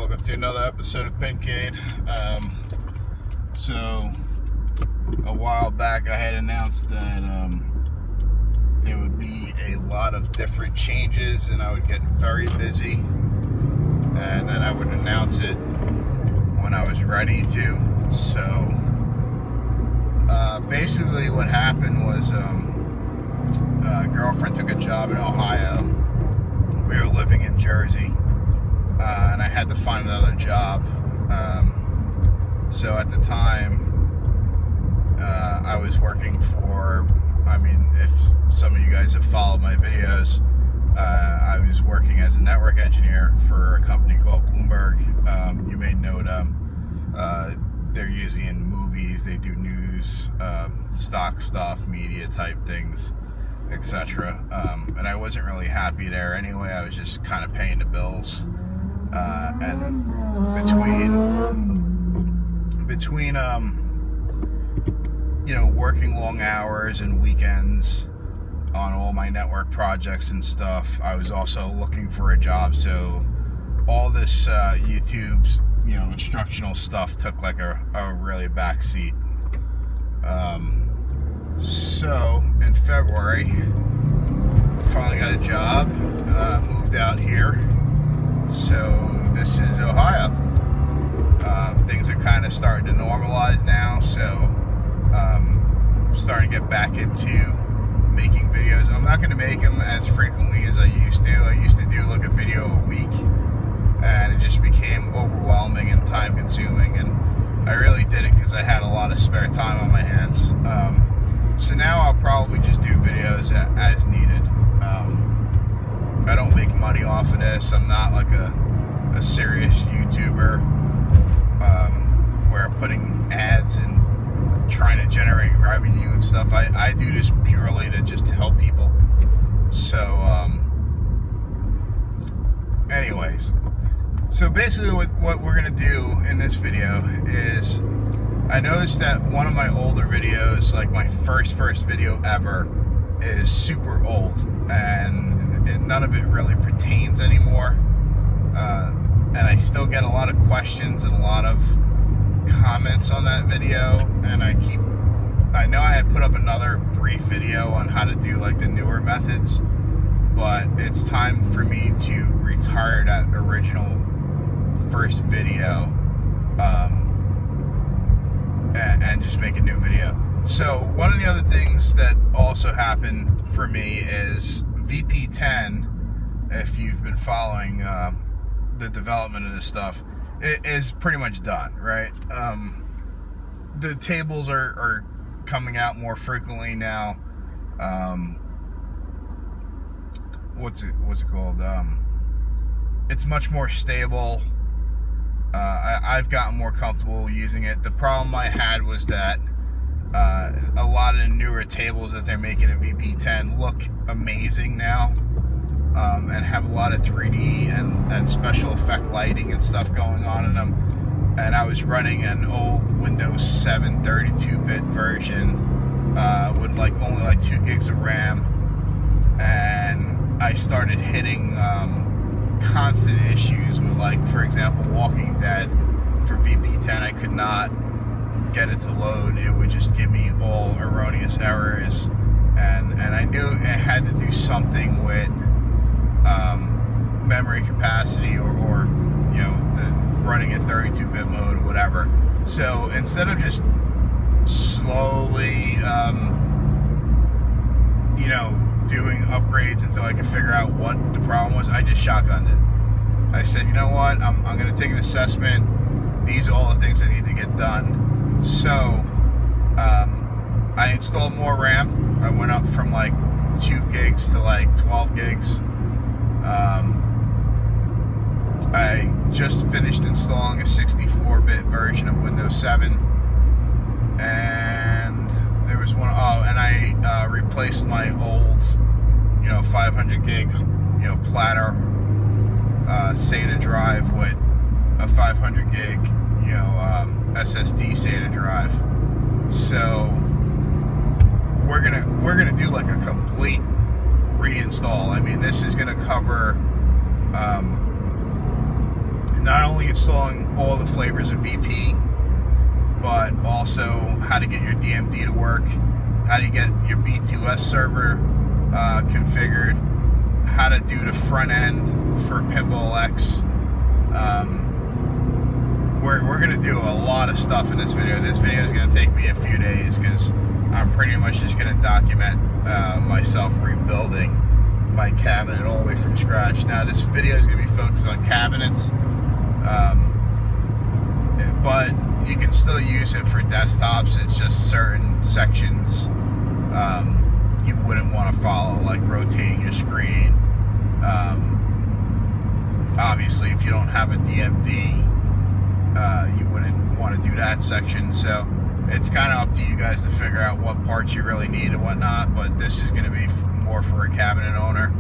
welcome to another episode of Pincade. So a while back I had announced that there would be a lot of different changes and I would get very busy, and that I would announce it when I was ready to. So basically what happened was a girlfriend took a job in Ohio. We were living in Jersey, and I had to find another job. So at the time, I was working for, if some of you guys have followed my videos, I was working as a network engineer for a company called Bloomberg. You may know them. They're usually in movies, they do news, stock stuff, media type things, etc. And I wasn't really happy there anyway. I was just kind of paying the bills. And between working long hours and weekends on all my network projects and stuff, I was also looking for a job. So all this YouTube's instructional stuff took like a really back seat. So in February, finally got a job, moved out here. So this is Ohio. Things are kind of starting to normalize now, so starting to get back into making videos. I'm not going to make them as frequently as I used to. I used to do like a video a week, and it just became overwhelming and time consuming, and I really did it because I had a lot of spare time on my hands. So now I'll probably just do videos as needed. I don't make money off of this. I'm not like a serious YouTuber where I'm putting ads and trying to generate revenue and stuff. I do this purely to just help people. So anyways, so basically what we're gonna do in this video is, I noticed that one of my older videos, like my first video ever, is super old and none of it really pertains anymore. And I still get a lot of questions and a lot of comments on that video, and I know I had put up another brief video on how to do like the newer methods, but it's time for me to retire that original first video and just make a new video. So one of the other things that also happened for me is VP10, if you've been following the development of this stuff, it is pretty much done, right? The tables are coming out more frequently now. What's it called? It's much more stable. I've gotten more comfortable using it. The problem I had was that a lot of the newer tables that they're making in VP10 look amazing now, and have a lot of 3D and special effect lighting and stuff going on in them. And I was running an old Windows 7 32-bit version with only 2 gigs of RAM, and I started hitting constant issues with, for example, Walking Dead. For VP10, I could not get it to load. It would just give me all erroneous errors, and I knew it had to do something with memory capacity or the running in 32-bit mode or whatever. So instead of just slowly doing upgrades until I could figure out what the problem was, I just shotgunned it. I said, you know what, I'm going to take an assessment. These are all the things that need to get done. So I installed more RAM. I went up from 2 gigs to 12 gigs. I just finished installing a 64-bit version of Windows 7, and there was one. And I replaced my old, 500 gig, platter SATA drive with a 500 gig, SSD SATA drive. So we're gonna do a complete reinstall. This is gonna cover not only installing all the flavors of VP, but also how to get your DMD to work, how to get your B2S server configured, how to do the front end for PinballX. We're going to do a lot of stuff in this video. This video is going to take me a few days because I'm pretty much just going to document myself rebuilding my cabinet all the way from scratch. Now this video is going to be focused on cabinets, but you can still use it for desktops. It's just certain sections you wouldn't want to follow, like rotating your screen. Obviously, if you don't have a DMD, you wouldn't want to do that section. So it's kind of up to you guys to figure out what parts you really need and whatnot. But this is going to be more for a cabinet owner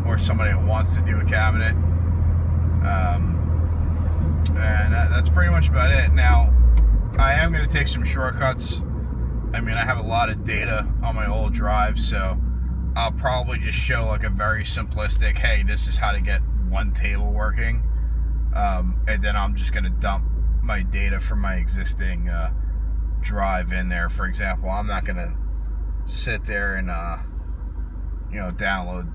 or somebody that wants to do a cabinet. And that's pretty much about it. Now, I am going to take some shortcuts. I mean, I have a lot of data on my old drive, so I'll probably just show like a very simplistic, hey, this is how to get one table working. And then I'm just going to dump my data from my existing drive in there. For example, I'm not going to sit there and, download,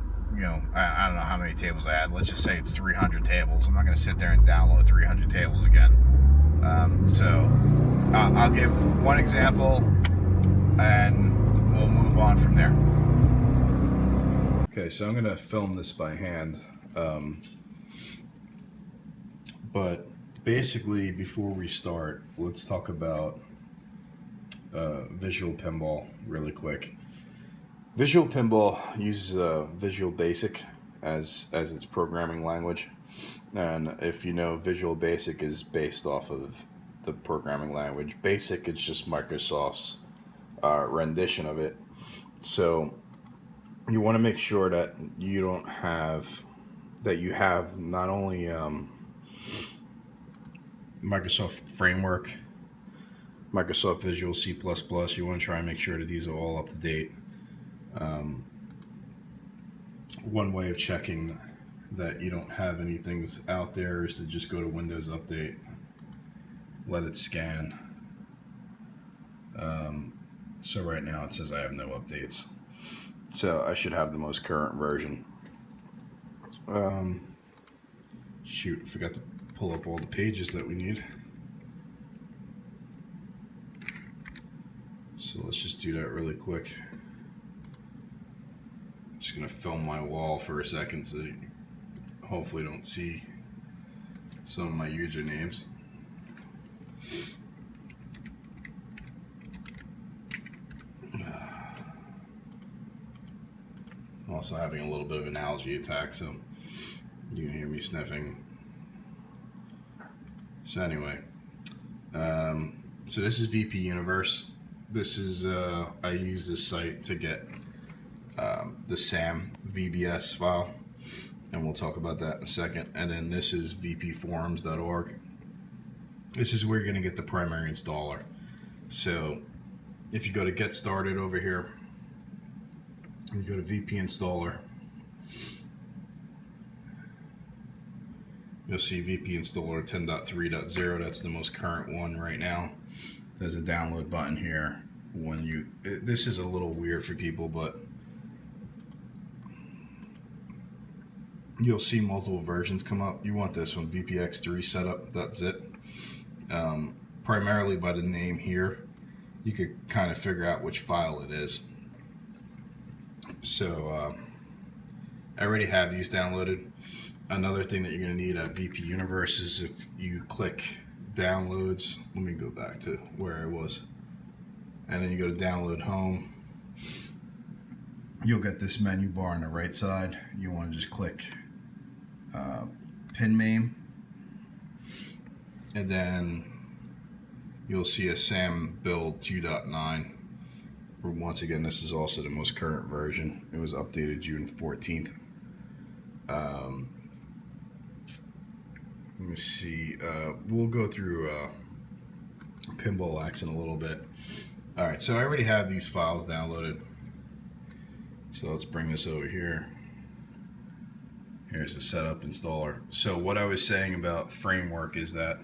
I don't know how many tables I had. Let's just say it's 300 tables. I'm not going to sit there and download 300 tables again. So I'll give one example and we'll move on from there. Okay, so I'm going to film this by hand. But basically, before we start, let's talk about Visual Pinball really quick. Visual Pinball uses Visual Basic as its programming language, and if you know, Visual Basic is based off of the programming language. Basic is just Microsoft's rendition of it. So you want to make sure that you have not only Microsoft Framework, Microsoft Visual C++. You want to try and make sure that these are all up to date. One way of checking that you don't have anything out there is to just go to Windows Update, let it scan. So right now it says I have no updates. So I should have the most current version. Shoot, I forgot to pull up all the pages that we need. So let's just do that really quick. Just gonna film my wall for a second so that you hopefully don't see some of my usernames. I'm also having a little bit of an allergy attack, so you can hear me sniffing. So anyway, so this is VP Universe. This is I use this site to get the SAM VBS file, and we'll talk about that in a second. And then this is vpforums.org. This is where you're going to get the primary installer. So if you go to Get Started over here, you go to VP Installer, you'll see VP Installer 10.3.0. That's the most current one right now. There's a download button here. This is a little weird for people, but you'll see multiple versions come up. You want this one, VPX3 setup.zip. Primarily by the name here, you could kind of figure out which file it is. So I already have these downloaded. Another thing that you're going to need at VP Universe is if you click Downloads, let me go back to where I was, and then you go to Download Home, you'll get this menu bar on the right side. You want to just click pinmame, and then you'll see a SAM build 2.9. Once again, this is also the most current version. It was updated June 14th. Let me see. We'll go through PinballX in a little bit. All right, so I already have these files downloaded. So let's bring this over here. Here's the setup installer. So what I was saying about framework is that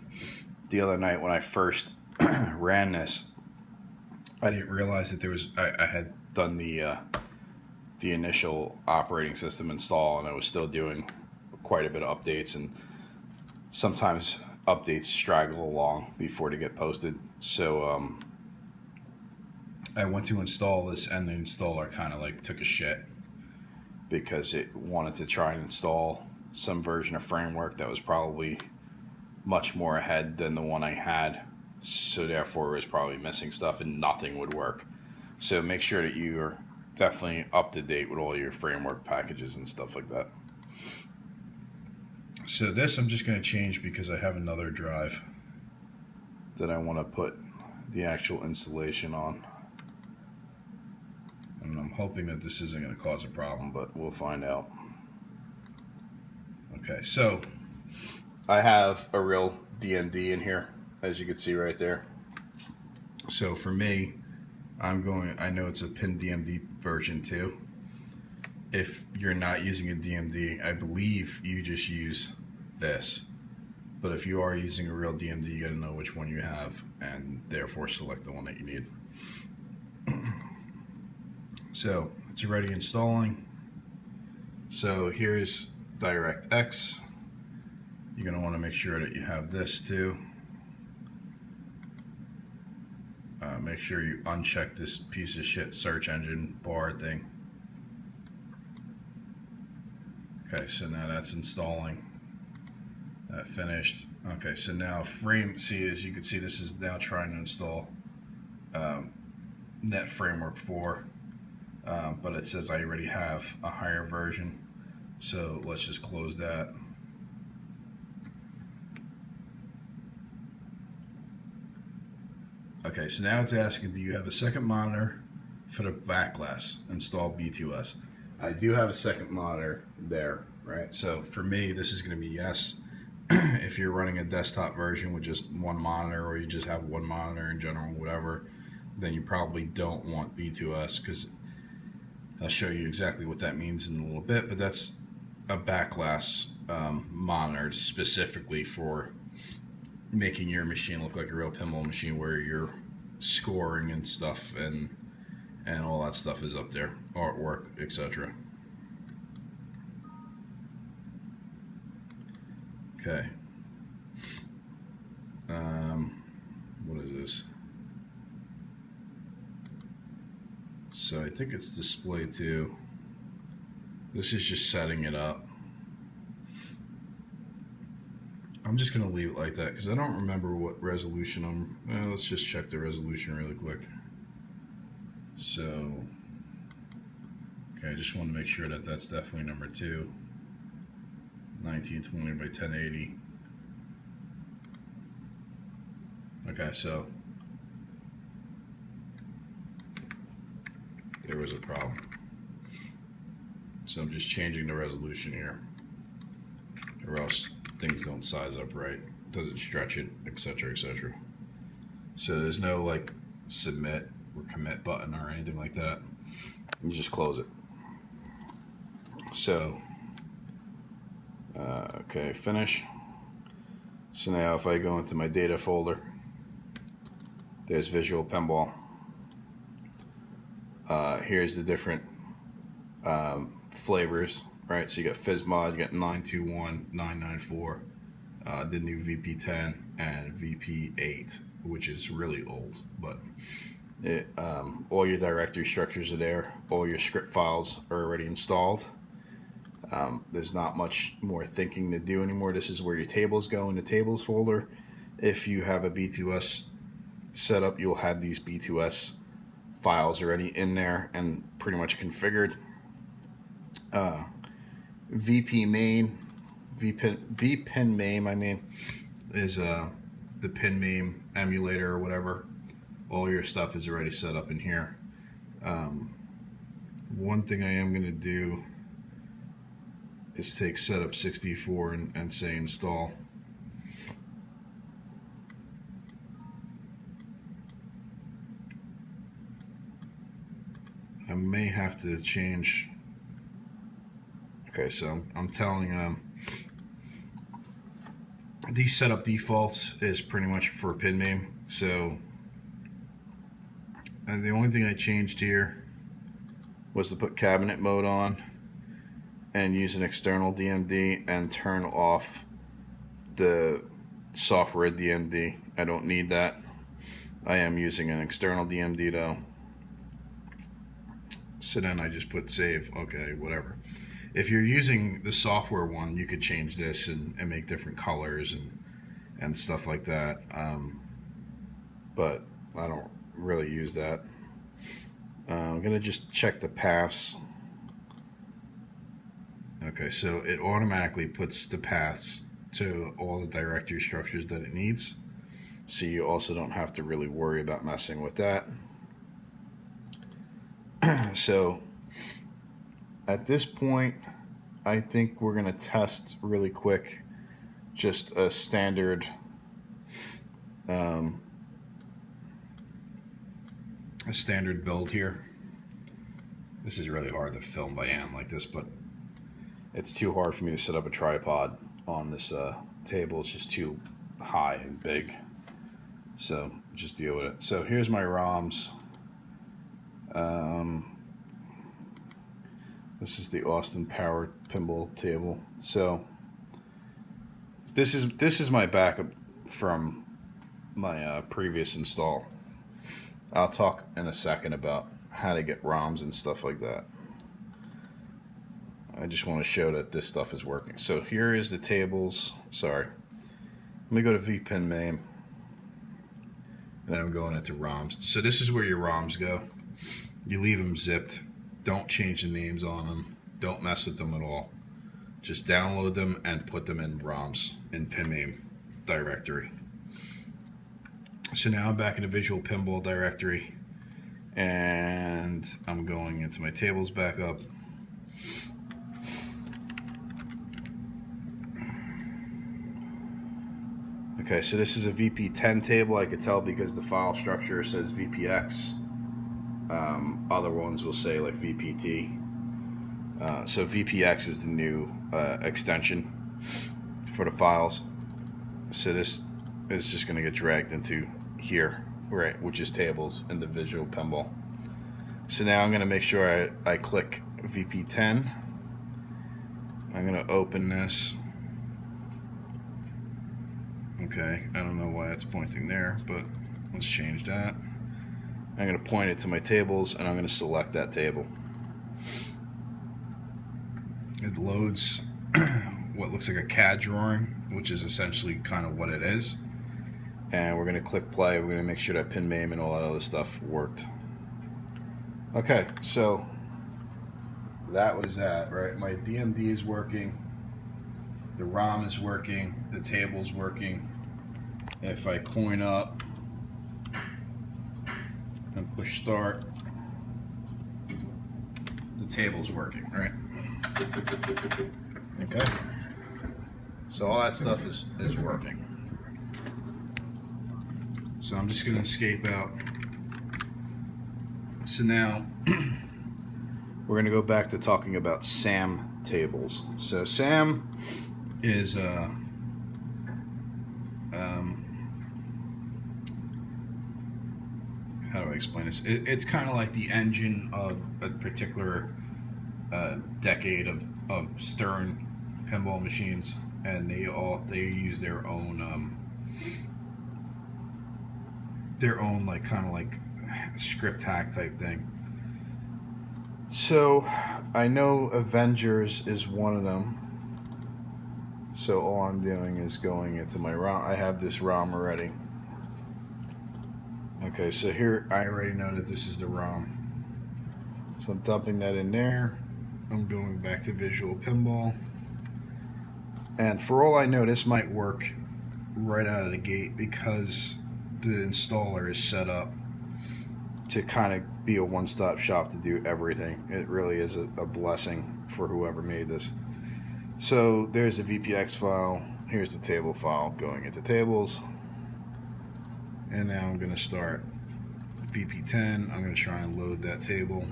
the other night when I first ran this, I didn't realize that there was, I had done the initial operating system install, and I was still doing quite a bit of updates, and sometimes updates straggle along before they get posted. So I went to install this, and the installer kind of like took a shit because it wanted to try and install some version of framework that was probably much more ahead than the one I had. So therefore it was probably missing stuff and nothing would work. So make sure that you're definitely up to date with all your framework packages and stuff like that. So this I'm just going to change because I have another drive that I want to put the actual installation on. And I'm hoping that this isn't going to cause a problem, but we'll find out. Okay, so I have a real DMD in here, as you can see right there. So for me, I know it's a PinDMD version 2. If you're not using a DMD, I believe you just use this. But if you are using a real DMD, you got to know which one you have and therefore select the one that you need. So it's already installing. So here's DirectX. You're going to want to make sure that you have this too. Make sure you uncheck this piece of shit search engine bar thing. Okay, so now that's installing. That finished. Okay, so now as you can see, this is now trying to install Net Framework 4, but it says I already have a higher version, so let's just close that. Okay, so now it's asking, do you have a second monitor for the backglass? Install B2S. I do have a second monitor there, right? So for me, this is going to be yes. If you're running a desktop version with just one monitor, or you just have one monitor in general, whatever, then you probably don't want B2S, because I'll show you exactly what that means in a little bit, but that's a backglass monitor specifically for making your machine look like a real pinball machine, where you're scoring and stuff and all that stuff is up there, artwork, etc. Okay. What is this? So I think it's display 2. This is just setting it up. I'm just going to leave it like that because I don't remember what resolution let's just check the resolution really quick. So, okay, I just want to make sure that that's definitely number 2. 1920 by 1080. Okay, so there was a problem. So I'm just changing the resolution here, or else things don't size up right, doesn't stretch it, etc., etc. So there's no like submit or commit button or anything like that. You just close it. So okay, finish. So now if I go into my data folder, there's Visual Pinball. Here's the different flavors, right? So you got FizzMod, you got 921, 994, the new VP10 and VP8, which is really old, but all your directory structures are there. All your script files are already installed. There's not much more thinking to do anymore. This is where your tables go in the tables folder. If you have a B2S setup, you'll have these B2S files already in there and pretty much configured. Pinmame, I mean, is the pinmame emulator or whatever. All your stuff is already set up in here. One thing I am going to do is take setup 64 and say install. I may have to change. Okay, so I'm telling these setup defaults is pretty much for pinmame. So the only thing I changed here was to put cabinet mode on and use an external DMD and turn off the software DMD. I don't need that. I am using an external DMD though. So then I just put save. Okay, whatever. If you're using the software one, you could change this and make different colors and stuff like that. But I don't really use that. I'm gonna just check the paths. Okay, so it automatically puts the paths to all the directory structures that it needs. So you also don't have to really worry about messing with that. So at this point, I think we're gonna test really quick just a standard build here. This is really hard to film by hand like this, but it's too hard for me to set up a tripod on this table. It's just too high and big. So just deal with it. So here's my ROMs. This is the Austin Power pinball table. So this is my backup from my previous install. I'll talk in a second about how to get ROMs and stuff like that. I just want to show that this stuff is working. So here is the tables. Sorry. Let me go to vPinmame. And I'm going into ROMs. So this is where your ROMs go. You leave them zipped. Don't change the names on them. Don't mess with them at all. Just download them and put them in ROMs in pinmame directory. So now I'm back in the visual pinball directory. And I'm going into my tables backup. Okay, so this is a VP10 table. I could tell because the file structure says VPX. Other ones will say like VPT. So VPX is the new extension for the files. So this is just going to get dragged into here, right, which is tables in the visual pinball. So now I'm going to make sure I click VP10. I'm going to open this. Okay, I don't know why it's pointing there, but let's change that. I'm going to point it to my tables, and I'm going to select that table. It loads what looks like a CAD drawing, which is essentially kind of what it is. And we're going to click play. We're going to make sure that pinmame and all that other stuff worked. Okay, so that was that, right? My DMD is working. The ROM is working. The table's working. If I coin up and push start, the table's working, right? Okay. So all that stuff is working. So I'm just gonna escape out. So now we're gonna go back to talking about SAM tables. So SAM is how do I explain this? It's kind of like the engine of a particular decade of Stern pinball machines, and they use their own like kind of like script hack type thing. So I know Avengers is one of them. So all I'm doing is going into my ROM. I have this ROM already. Okay, so here I already know that this is the ROM. So I'm dumping that in there. I'm going back to Visual Pinball. And for all I know, this might work right out of the gate because the installer is set up to kind of be a one-stop shop to do everything. It really is a blessing for whoever made this. So there's the VPX file. Here's the table file going into tables. And now I'm going to start VP10. I'm going to try and load that table.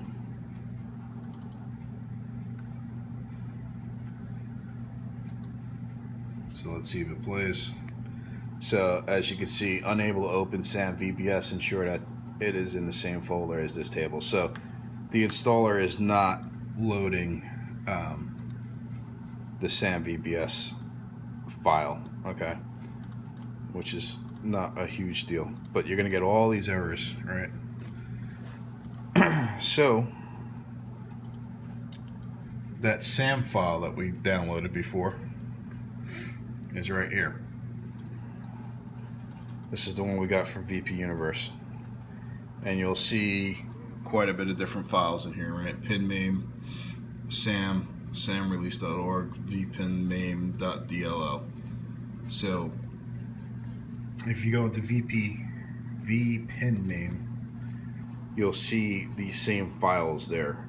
So let's see if it plays. So as you can see, unable to open SAM VBS, ensure that it is in the same folder as this table. So the installer is not loading the SAM VBS file, okay, which is not a huge deal, but you're gonna get all these errors, right? So that SAM file that we downloaded before is right here. This is the one we got from VP Universe, and you'll see quite a bit of different files in here, right? Pinmame, SAM, samrelease.org, vpinmame.dll. So if you go into vpinmame, you'll see these same files there.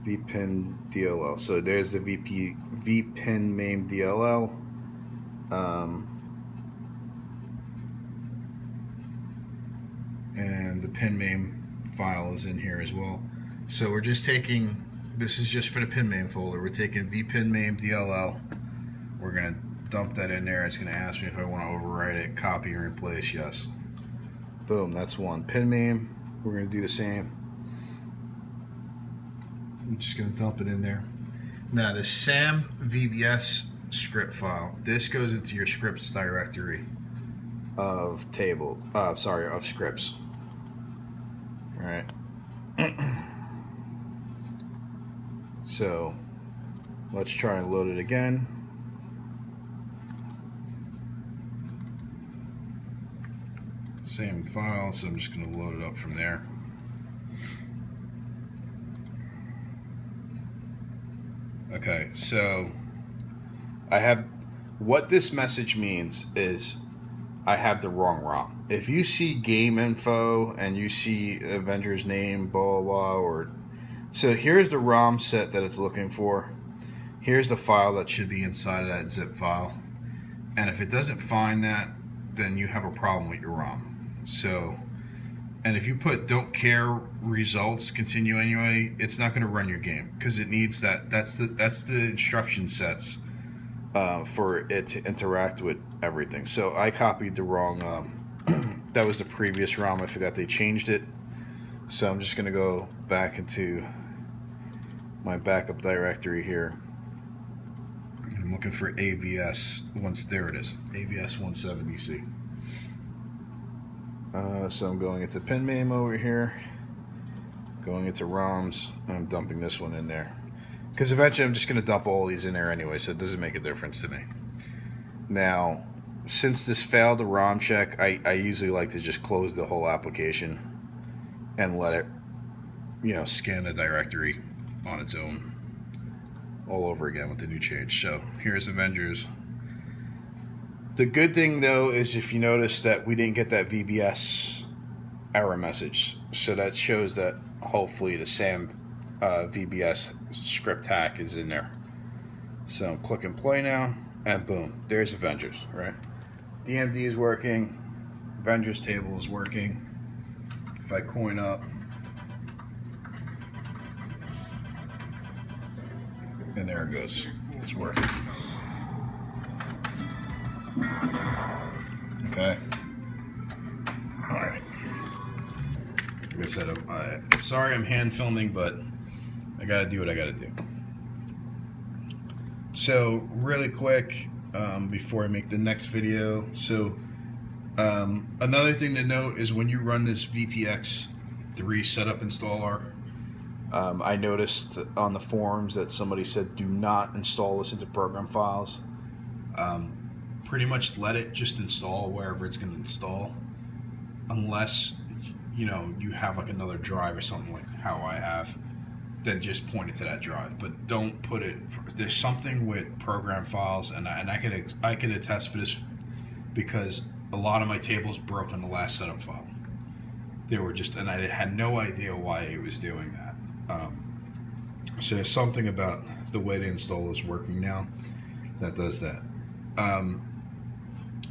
vpin.dll. So there's the vpinmame DLL. And the pinmame file is in here as well. So we're just taking, this is just for the pinmame folder. We're taking vpinmame DLL. We're gonna dump that in there. It's gonna ask me if I want to overwrite it, copy and replace. Yes. Boom, that's one. Pinmame, we're gonna do the same. I'm just gonna dump it in there. Now the SAM VBS script file, this goes into your scripts directory of of scripts. All right. So let's try and load it again. Same file, so I'm just going to load it up from there. Okay, so I have, what this message means is I have the wrong ROM. If you see game info and you see Avenger's name, blah, blah, blah, or so here's the ROM set that it's looking for. Here's the file that should be inside of that zip file. And if it doesn't find that, then you have a problem with your ROM. So, and if you put don't care results continue anyway, it's not going to run your game because it needs that. That's the instruction sets for it to interact with everything. So I copied the wrong. That was the previous ROM. I forgot they changed it. So I'm just going to go back into my backup directory here. And I'm looking for AVS. There it is. AVS 170C. So I'm going into pinmame over here, going into ROMs, and I'm dumping this one in there. Because eventually I'm just going to dump all these in there anyway, so it doesn't make a difference to me. Now, since this failed the ROM check, I usually like to just close the whole application and let it, scan the directory on its own all over again with the new change. So here's Avengers. The good thing though is if you notice that we didn't get that VBS error message, so that shows that hopefully the SAM VBS script hack is in there. So click and play now, and boom, there's Avengers, right? DMD is working, Avengers table is working. If I coin up, and there it goes, it's working. Okay. All right. Like I said, I'm sorry I'm hand filming, but I gotta do what I gotta do. So really quick, before I make the next video, so another thing to note is when you run this VPX3 setup installer, I noticed on the forums that somebody said do not install this into program files. Pretty much let it just install wherever it's going to install, unless you have like another drive or something like how I have, then just point it to that drive. But don't put it. There's something with program files, and I could attest for this because a lot of my tables broke on the last setup file. They were just, and I had no idea why it was doing that. So there's something about the way the installer is working now that does that.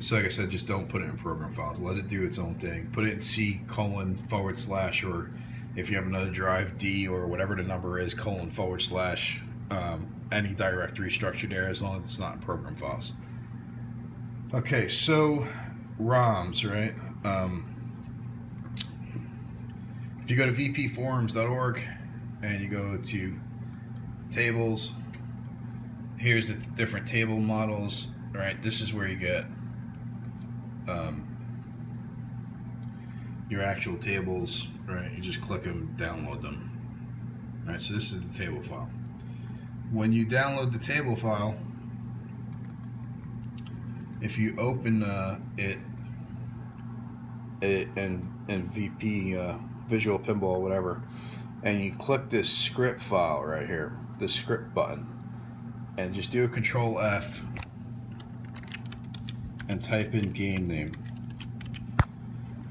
So like I said, just don't put it in program files. Let it do its own thing. Put it in C:// or if you have another drive, D or whatever the number is, : any directory structure there as long as it's not in program files. Okay, so ROMs, right? If you go to vpforums.org and you go to tables, here's the different table models, right? This is where you get your actual tables, right? You just click them, download them. Right, so this is the table file. When you download the table file, if you open it in VP Visual Pinball, whatever, and you click this script file right here, the script button, and just do a Control F and type in game name.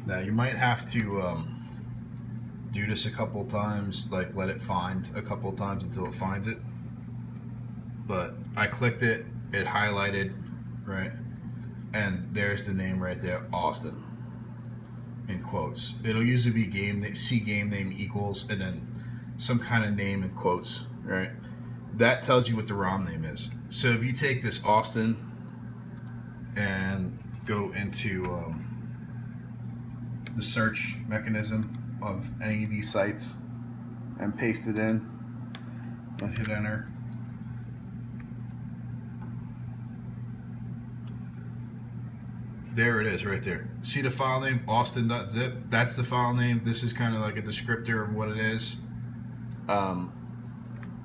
Now you might have to do this a couple times, like let it find a couple times until it finds it. But I clicked it, it highlighted, right? And there's the name right there, Austin, in quotes. It'll usually be game name equals and then some kind of name in quotes, right? That tells you what the ROM name is. So if you take this Austin and go into the search mechanism of any of these sites and paste it in and hit enter, there it is right there. See the file name, austin.zip? That's the file name. This is kind of like a descriptor of what it is.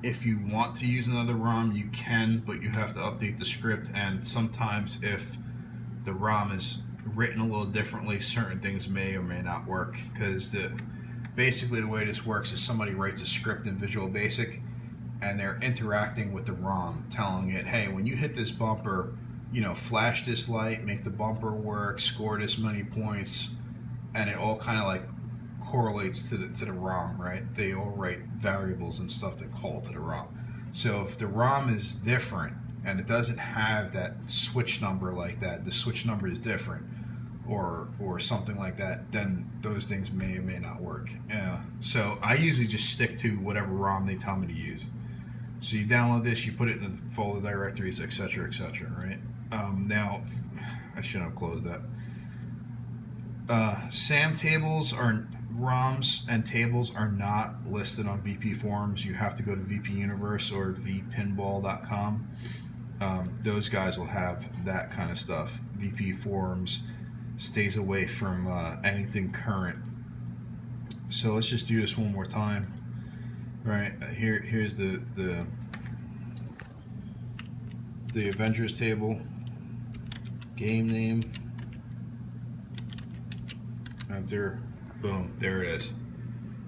If you want to use another ROM, you can, but you have to update the script, and sometimes if the ROM is written a little differently, certain things may or may not work, because basically the way this works is somebody writes a script in Visual Basic and they're interacting with the ROM, telling it, hey, when you hit this bumper, you know, flash this light, make the bumper work, score this many points, and it all kind of like correlates to the ROM, right? They all write variables and stuff that call to the ROM. So if the ROM is different and it doesn't have that switch number like that, the switch number is different, or something like that, then those things may or may not work. So I usually just stick to whatever ROM they tell me to use. So you download this, you put it in the folder directories, etc., right? Now, I shouldn't have closed that. SAM tables are ROMs and tables are not listed on VP forums. You have to go to VP Universe or vpinball.com. Those guys will have that kind of stuff. VP forums stays away from anything current. So let's just do this one more time. Right here's the Avengers table, game name, enter, boom, there it is,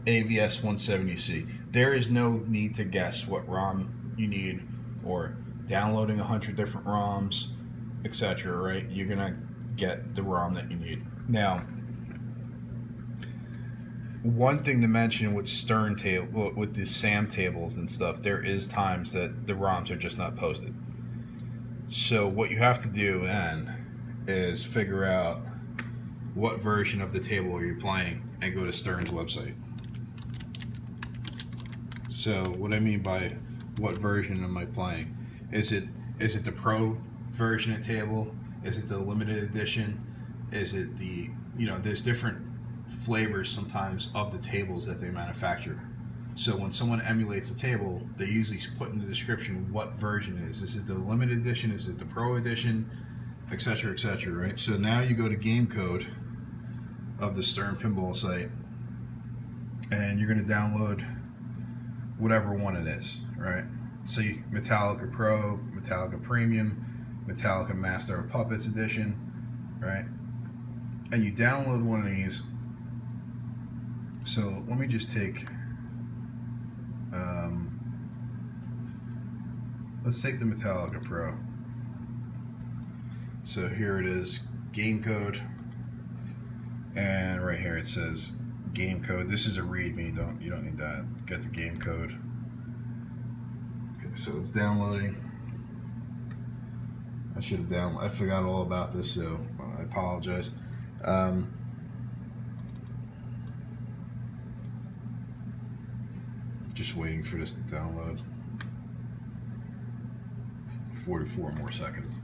AVS 170C. There is no need to guess what ROM you need or downloading 100 different ROMs, etc. Right? You're gonna get the ROM that you need. Now, one thing to mention with with the SAM tables and stuff, there is times that the ROMs are just not posted. So what you have to do then is figure out what version of the table are you playing and go to Stern's website. So what I mean by what version am I playing? Is it the Pro version of table? Is it the limited edition? Is it the, there's different flavors sometimes of the tables that they manufacture. So when someone emulates a table, they usually put in the description what version it is. Is it the limited edition? Is it the Pro edition? Etc., right? So now you go to game code of the Stern Pinball site and you're going to download whatever one it is, right? So Metallica Pro, Metallica Premium, Metallica Master of Puppets edition, right? And you download one of these. So let me just take, let's take the Metallica Pro. So here it is, game code, and right here it says game code. This is a README. You don't need that. Get the game code. Okay, so it's downloading. I forgot all about this, so I apologize. Just waiting for this to download. 44 more seconds.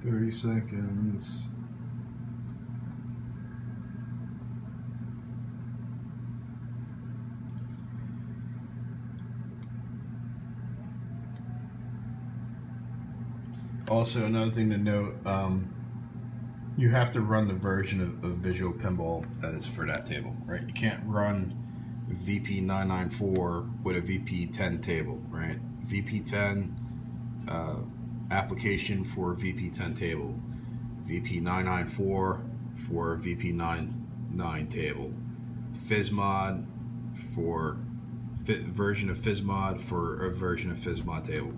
"30 seconds. Also, another thing to note, you have to run the version of Visual Pinball that is for that table, right? You can't run VP994 with a VP10 table, right? VP10 application for VP10 table, VP994 for VP99 table, FizzMod for version of FizzMod for a version of FizzMod table.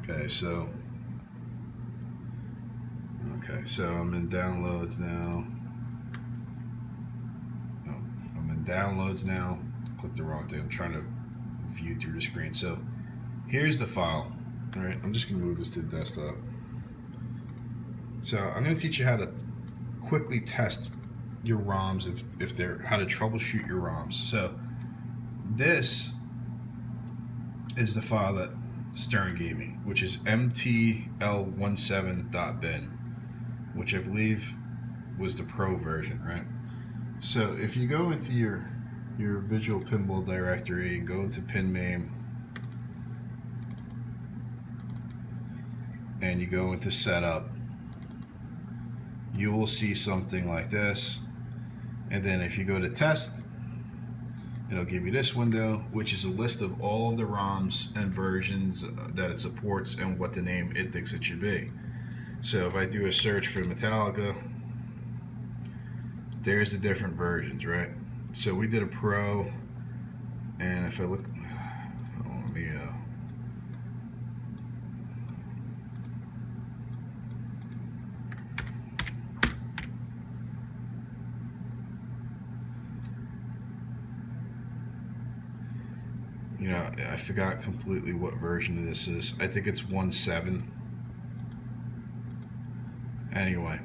Okay, so I'm in downloads now. Oh, I'm in downloads now. Click the wrong thing. I'm trying to view through the screen. So here's the file. All right, I'm just gonna move this to the desktop. So I'm gonna teach you how to quickly test your ROMs if they're how to troubleshoot your ROMs. So this is the file that Stern gave me, which is mtl17.bin, which I believe was the pro version, right? So if you go into your Visual Pinball directory and go into pinmame and you go into setup, you will see something like this. And then if you go to test, it'll give you this window, which is a list of all of the ROMs and versions that it supports and what the name it thinks it should be. So if I do a search for Metallica, there's the different versions, right? So we did a pro, and if I look, let me you know, I forgot completely what version this is. I think it's 1.7. Anyway,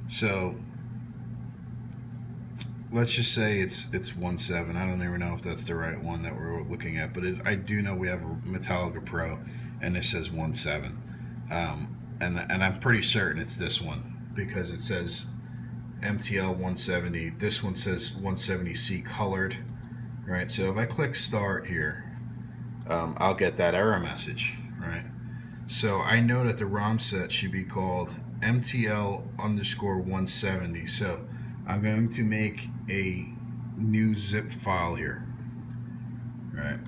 so let's just say it's 1.7. I don't even know if that's the right one that we're looking at, but I do know we have a Metallica Pro, and this says 1.7. And I'm pretty certain it's this one because it says MTL 170. This one says 170C colored, right? So if I click start here, I'll get that error message, right? So I know that the ROM set should be called MTL_170. So I'm going to make a new zip file here, right?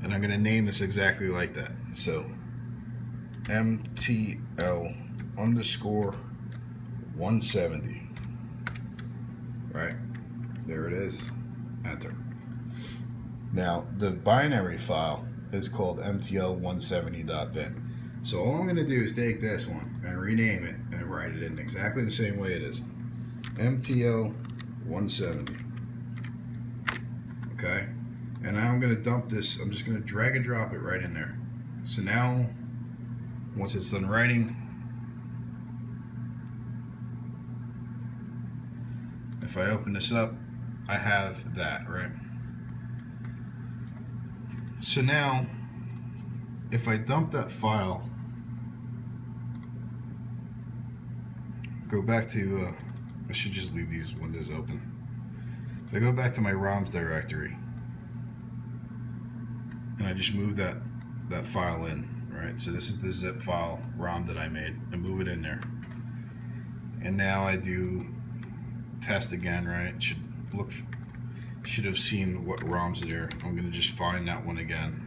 And I'm going to name this exactly like that. So MTL_170, right? There it is. Enter. Now the binary file is called mtl170.bin. So all I'm going to do is take this one and rename it and write it in exactly the same way it is. MTL170. Okay? And now I'm going to dump this. I'm just going to drag and drop it right in there. So now, once it's done writing, if I open this up, I have that, right? So now, if I dump that file, go back to, I should just leave these windows open. If I go back to my ROMs directory, and I just move that file in, right? So this is the zip file ROM that I made, and move it in there. And now I do test again, right? Should have seen what ROMs are there. I'm going to just find that one again.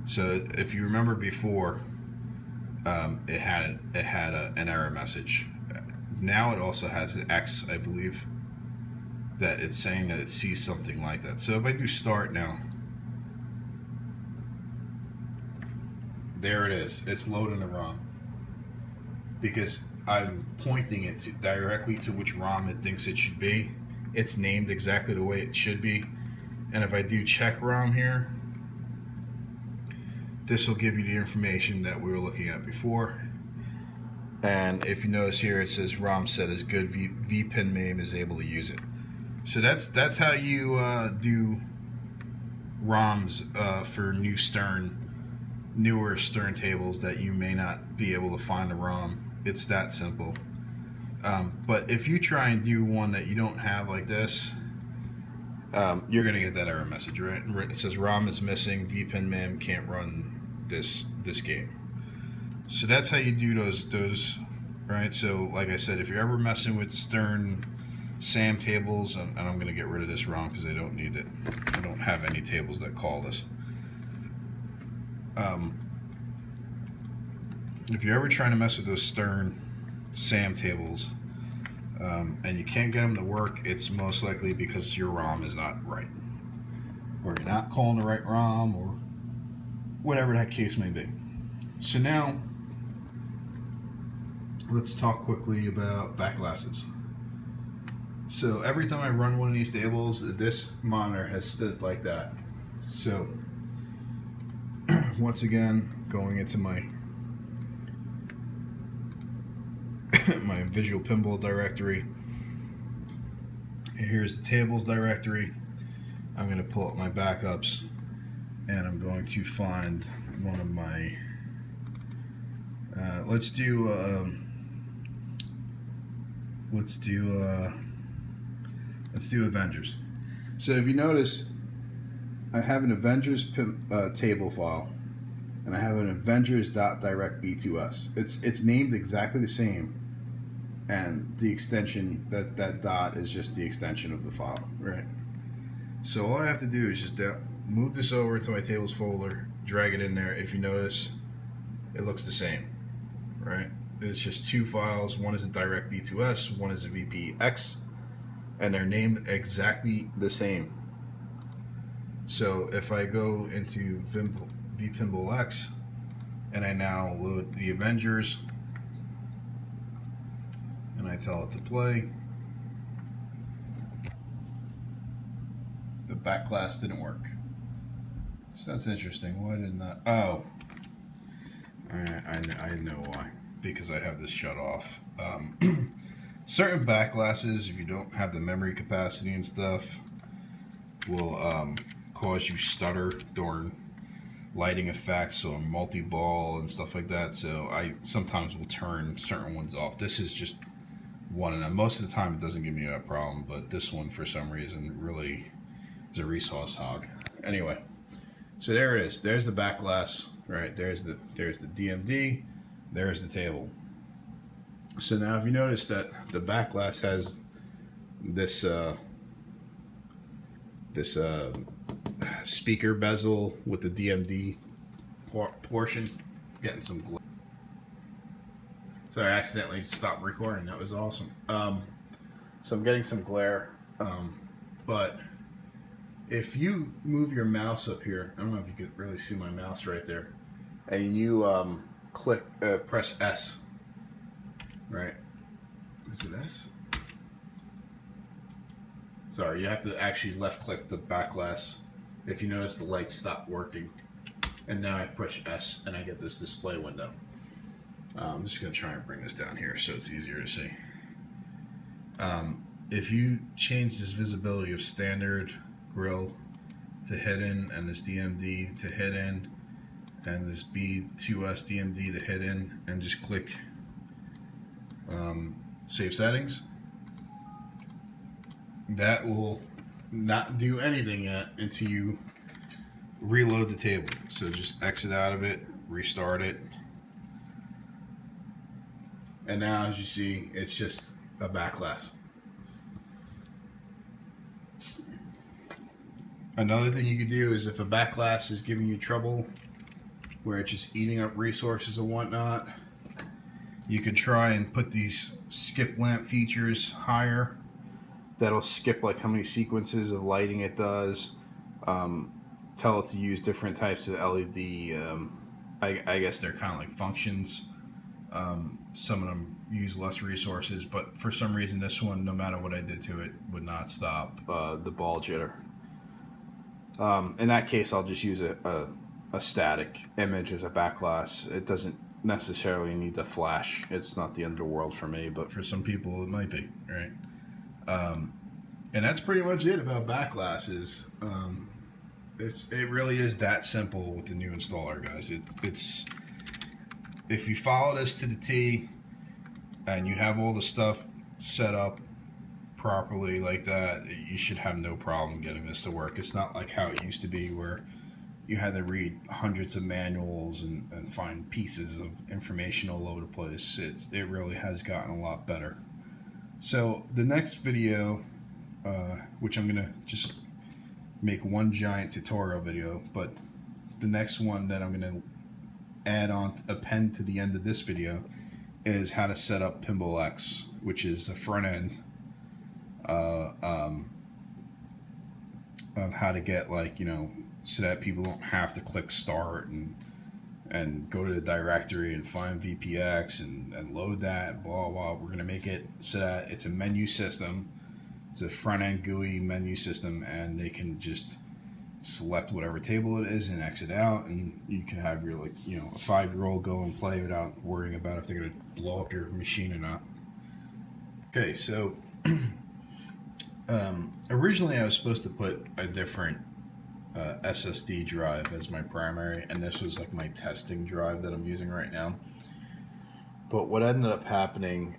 So if you remember before, it had an error message. Now it also has an X, I believe, that it's saying that it sees something like that. So if I do start now, there it is. It's loading the ROM because I'm pointing it directly to which ROM it thinks it should be. It's named exactly the way it should be. And if I do check ROM here, this will give you the information that we were looking at before. And if you notice here, it says ROM set is good. pinmame is able to use it. So that's how you do ROMs for newer stern tables that you may not be able to find a ROM. It's that simple. But if you try and do one that you don't have like this, you're gonna get that error message, right? It says ROM is missing. pinmame can't run this game. So that's how you do those, right? So like I said, if you're ever messing with stern SAM tables, and I'm gonna get rid of this ROM because I don't need it. I don't have any tables that call this. If you're ever trying to mess with those stern SAM tables and you can't get them to work, it's most likely because your ROM is not right, or you're not calling the right ROM, or whatever that case may be. So now let's talk quickly about backglasses. So every time I run one of these tables, this monitor has stood like that. So once again, going into my my visual pinball directory, here's the tables directory. I'm going to pull up my backups, and I'm going to find one of my let's do Avengers. So if you notice, I have an Avengers table file, and I have an Avengers.direct B2S. It's named exactly the same, and the extension, that dot is just the extension of the file, right? So all I have to do is just move this over into my tables folder, drag it in there. If you notice, it looks the same, right? It's just two files. One is a direct B2S, one is a PinballX, and they're named exactly the same. So if I go into PinballX and I now load the Avengers and I tell it to play, the backglass didn't work. So that's interesting. Why didn't that? Oh, I know why. Because I have this shut off. Certain backglasses, if you don't have the memory capacity and stuff, will cause you stutter during lighting effects or multi-ball and stuff like that. So I sometimes will turn certain ones off. This is just one of them. Most of the time it doesn't give me a problem, but this one for some reason really is a resource hog. Anyway, so there it is. There's the backglass, right? There's the DMD. There's the table. So now if you notice that the backglass has this speaker bezel with the DMD portion, getting some glare. So I accidentally stopped recording. That was awesome. So I'm getting some glare. But if you move your mouse up here, I don't know if you could really see my mouse right there, and you press S, right? Is it S? Sorry, you have to actually left click the backglass. If you notice, the lights stopped working, and now I push S and I get this display window. I'm just going to try and bring this down here so it's easier to see. If you change this visibility of standard grill to hidden, and this DMD to hidden, and this B2S DMD to hidden, and just click save settings, that will not do anything yet until you reload the table. So just exit out of it, restart it, and now as you see, it's just a backglass. Another thing you could do is if a backglass is giving you trouble where it's just eating up resources and whatnot, you can try and put these skip lamp features higher. That'll skip like how many sequences of lighting it does. Tell it to use different types of LED. I guess they're kind of like functions. Some of them use less resources, but for some reason this one, no matter what I did to it, would not stop the ball jitter. In that case, I'll just use a a static image as a backglass. It doesn't necessarily need to flash. It's not the end of the world for me, but for some people it might be, right? And that's pretty much it about backglasses. It really is that simple with the new installer, guys. It's if you follow this to the T and you have all the stuff set up properly like that, you should have no problem getting this to work. It's not like how it used to be where you had to read hundreds of manuals and find pieces of information all over the place. It really has gotten a lot better. So the next video, which I'm gonna just make one giant tutorial video, but the next one that I'm gonna add on, append to the end of this video, is how to set up PinballX, which is the front end of how to get, like, you know, so that people don't have to click start and go to the directory and find VPX and load that, blah, blah. We're going to make it so that it's a menu system. It's a front-end GUI menu system, and they can just select whatever table it is and exit out, and you can have your, like, you know, a 5-year-old go and play without worrying about if they're going to blow up your machine or not. Okay, so originally I was supposed to put a different SSD drive as my primary, and this was like my testing drive that I'm using right now. But what ended up happening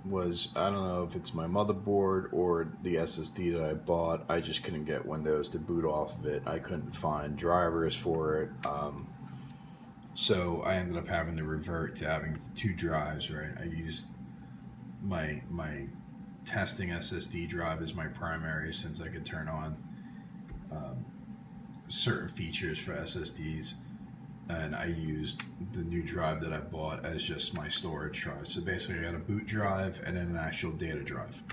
was, I don't know if it's my motherboard or the SSD that I bought, I just couldn't get Windows to boot off of it. I couldn't find drivers for it, so I ended up having to revert to having 2 drives, right? I used my testing SSD drive as my primary, since I could turn on certain features for SSDs, and I used the new drive that I bought as just my storage drive. So basically I got a boot drive and then an actual data drive.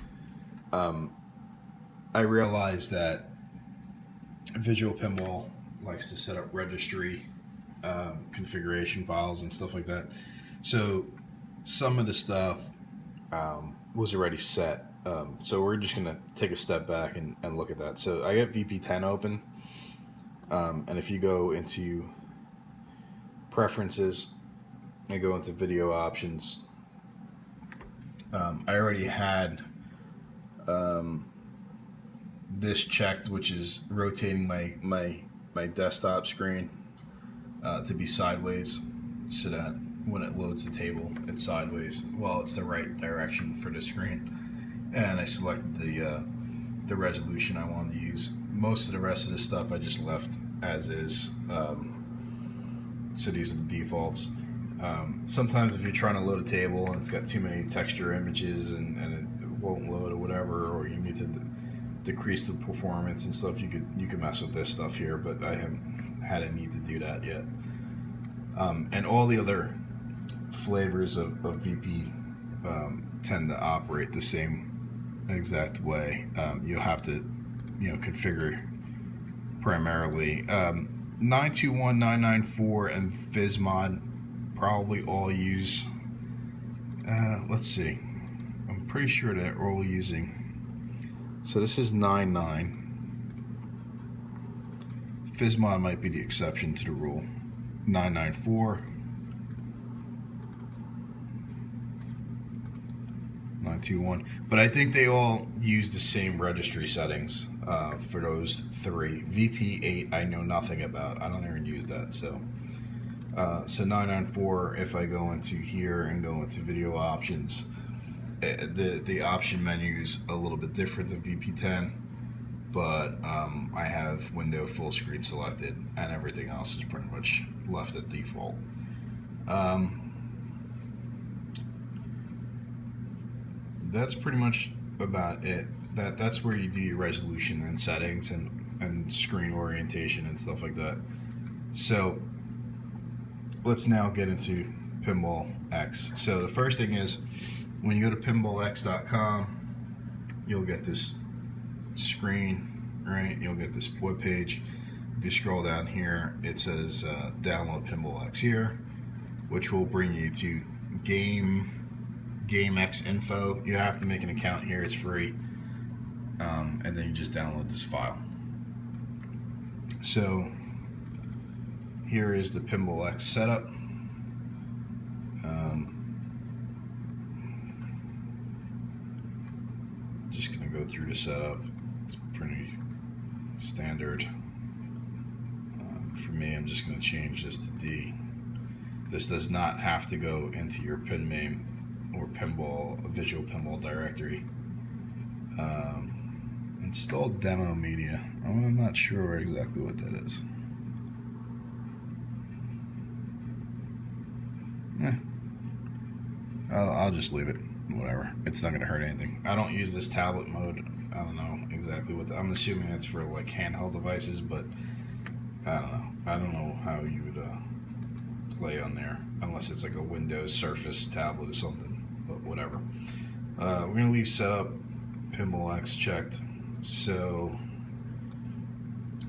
I realized that Visual Pinball likes to set up registry configuration files and stuff like that, so some of the stuff was already set. So we're just gonna take a step back and look at that. So I got VP10 open, and if you go into preferences and go into video options, I already had this checked, which is rotating my desktop screen to be sideways, so that when it loads the table, it's sideways. Well, it's the right direction for the screen. And I selected the resolution I wanted to use. Most of the rest of the stuff I just left as is. So these are the defaults. Sometimes if you're trying to load a table and it's got too many texture images and it won't load or whatever, or you need to decrease the performance and stuff, you could mess with this stuff here, but I haven't had a need to do that yet. And all the other flavors of VP tend to operate the same exact way. You'll have to, you know, configure primarily 921, 994, and Fizzmod probably all use. Let's see. I'm pretty sure they're all using. So this is 99. Fizzmod might be the exception to the rule. 994. 921, but I think they all use the same registry settings for those 3. VP8 I know nothing about. I don't even use that. So 994, if I go into here and go into video options, the option menu is a little bit different than VP10, but I have window full screen selected, and everything else is pretty much left at default. That's pretty much about it. That's where you do your resolution and settings and screen orientation and stuff like that. So let's now get into PinballX. So the first thing is, when you go to pinballx.com, you'll get this screen, right? You'll get this web page. If you scroll down here, it says download PinballX here, which will bring you to GameX info. You have to make an account here, it's free, and then you just download this file. So Here is the Pinball X Setup. Just going to go through the setup. It's pretty standard. For me, I'm just going to change this to D. This does not have to go into your pinmame or visual pinball directory. Install demo media. I'm not sure exactly what that is. I'll just leave it. Whatever. It's not going to hurt anything. I don't use this tablet mode. I don't know exactly what I'm assuming it's for like handheld devices, but I don't know. I don't know how you would play on there unless it's like a Windows Surface tablet or something. But whatever. We're going to leave setup PinballX checked. So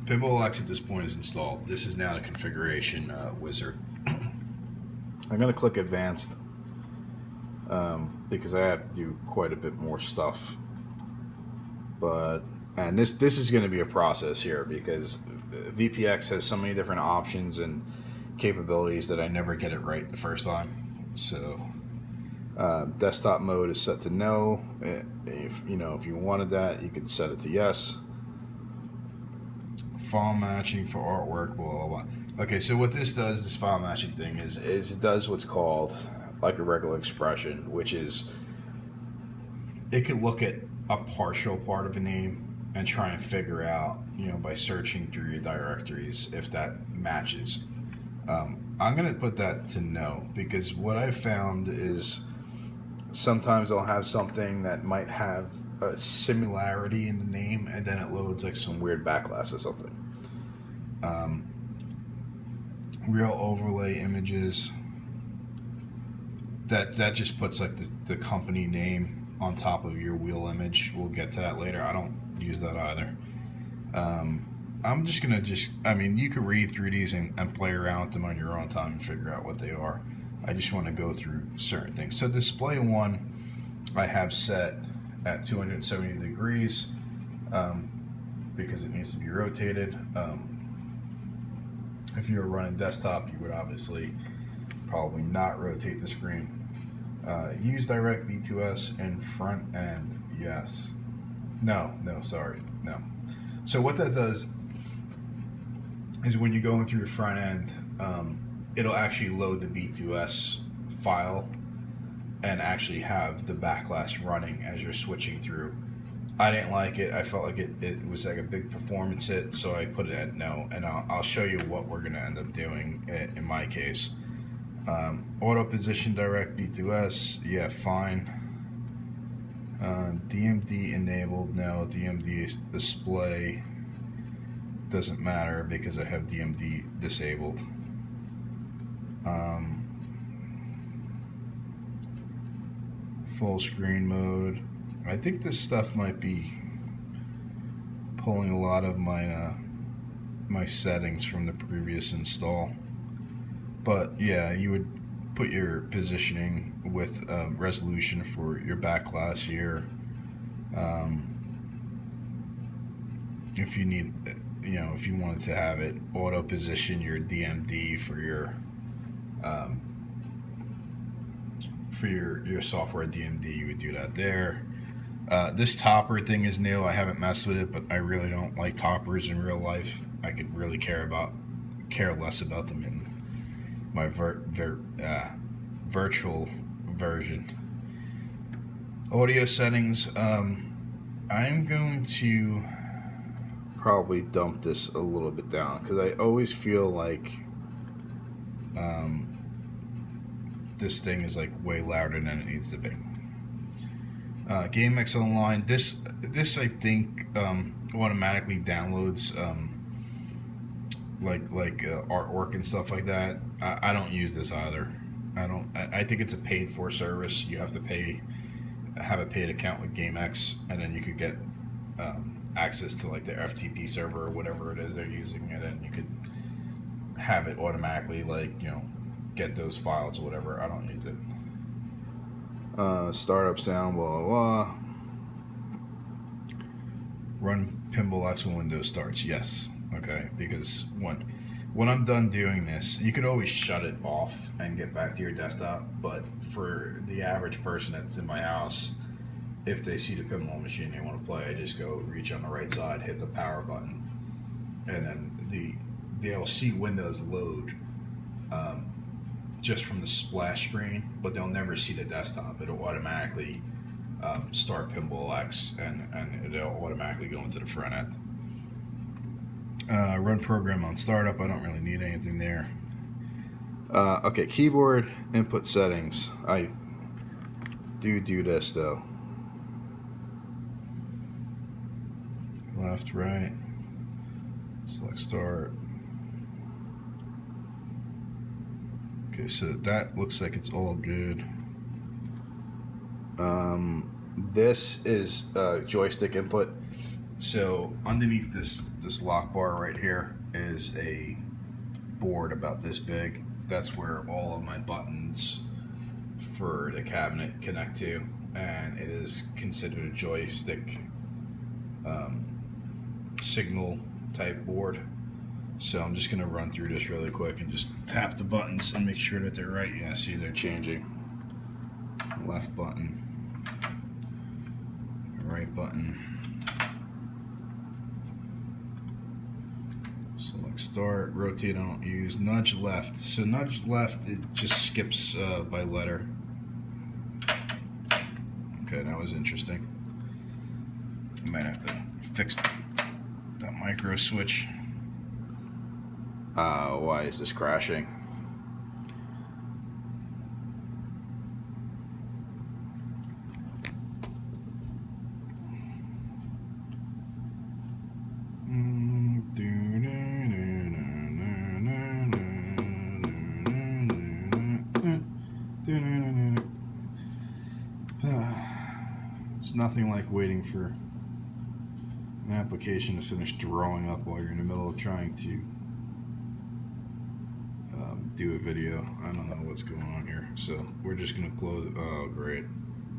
PinballX at this point is installed. This is now the configuration wizard. I'm going to click advanced because I have to do quite a bit more stuff. And this is going to be a process here because VPX has so many different options and capabilities that I never get it right the first time. So desktop mode is set to no. If you wanted that, you could set it to yes. File matching for artwork, blah blah blah. Okay, so what this does, this file matching thing, is it does what's called like a regular expression, which is it could look at a partial part of a name and try and figure out, by searching through your directories if that matches. I'm going to put that to no because what I've found is sometimes I'll have something that might have a similarity in the name and then it loads like some weird backglass or something. Real overlay images, that just puts like the company name on top of your wheel image. We'll get to that later. I don't use that either. I'm just gonna you can read through these and play around with them on your own time and figure out what they are. I just want to go through certain things. So display one I have set at 270 degrees because it needs to be rotated. If you were running desktop, you would obviously probably not rotate the screen. Use direct B2S in front end, yes. No, sorry, no. So what that does is when you're going through the front end, it'll actually load the B2S file and actually have the backglass running as you're switching through. I didn't like it. I felt like it was like a big performance hit, so I put it at no, and I'll show you what we're going to end up doing in my case. Auto position direct B2S, yeah, fine. DMD enabled, no. DMD display doesn't matter because I have DMD disabled. Full screen mode. I think this stuff might be pulling a lot of my my settings from the previous install. But yeah, you would put your positioning with resolution for your backglass here. If you need, if you wanted to have it auto position your DMD for your software DMD, you would do that there. This topper thing is new. I haven't messed with it, but I really don't like toppers in real life. I could really care less about them in my virtual version. Audio settings. I'm going to probably dump this a little bit down because I always feel like this thing is like way louder than it needs to be. GameX Online. This I think automatically downloads like artwork and stuff like that. I don't use this either. I think it's a paid for service. You have to have a paid account with GameX, and then you could get access to like the FTP server or whatever it is they're using, and then you could have it automatically get those files or whatever. I don't use it. Startup sound, blah blah blah. Run PinballX when Windows starts. Yes. Okay, because when I'm done doing this, you could always shut it off and get back to your desktop. But for the average person that's in my house, if they see the pinball machine they want to play, I just go reach on the right side, hit the power button, and then they'll see Windows load just from the splash screen, but they'll never see the desktop. It'll automatically start PinballX, and it'll automatically go into the front end. Run program on startup. I don't really need anything there. Okay, keyboard input settings. I do this though. Left, right, select start. Okay, so that looks like it's all good. This is joystick input. So underneath this lock bar right here is a board about this big. That's where all of my buttons for the cabinet connect to, and it is considered a joystick signal type board. So I'm just gonna run through this really quick and just tap the buttons and make sure that they're right. Yeah, see they're changing. Left button, right button. Select start, rotate I don't use, nudge left. So nudge left, it just skips by letter. Okay, that was interesting. I might have to fix that micro switch. Why is this crashing? It's nothing like waiting for an application to finish drawing up while you're in the middle of trying to do a video. I don't know what's going on here, so we're just gonna close it. Oh great,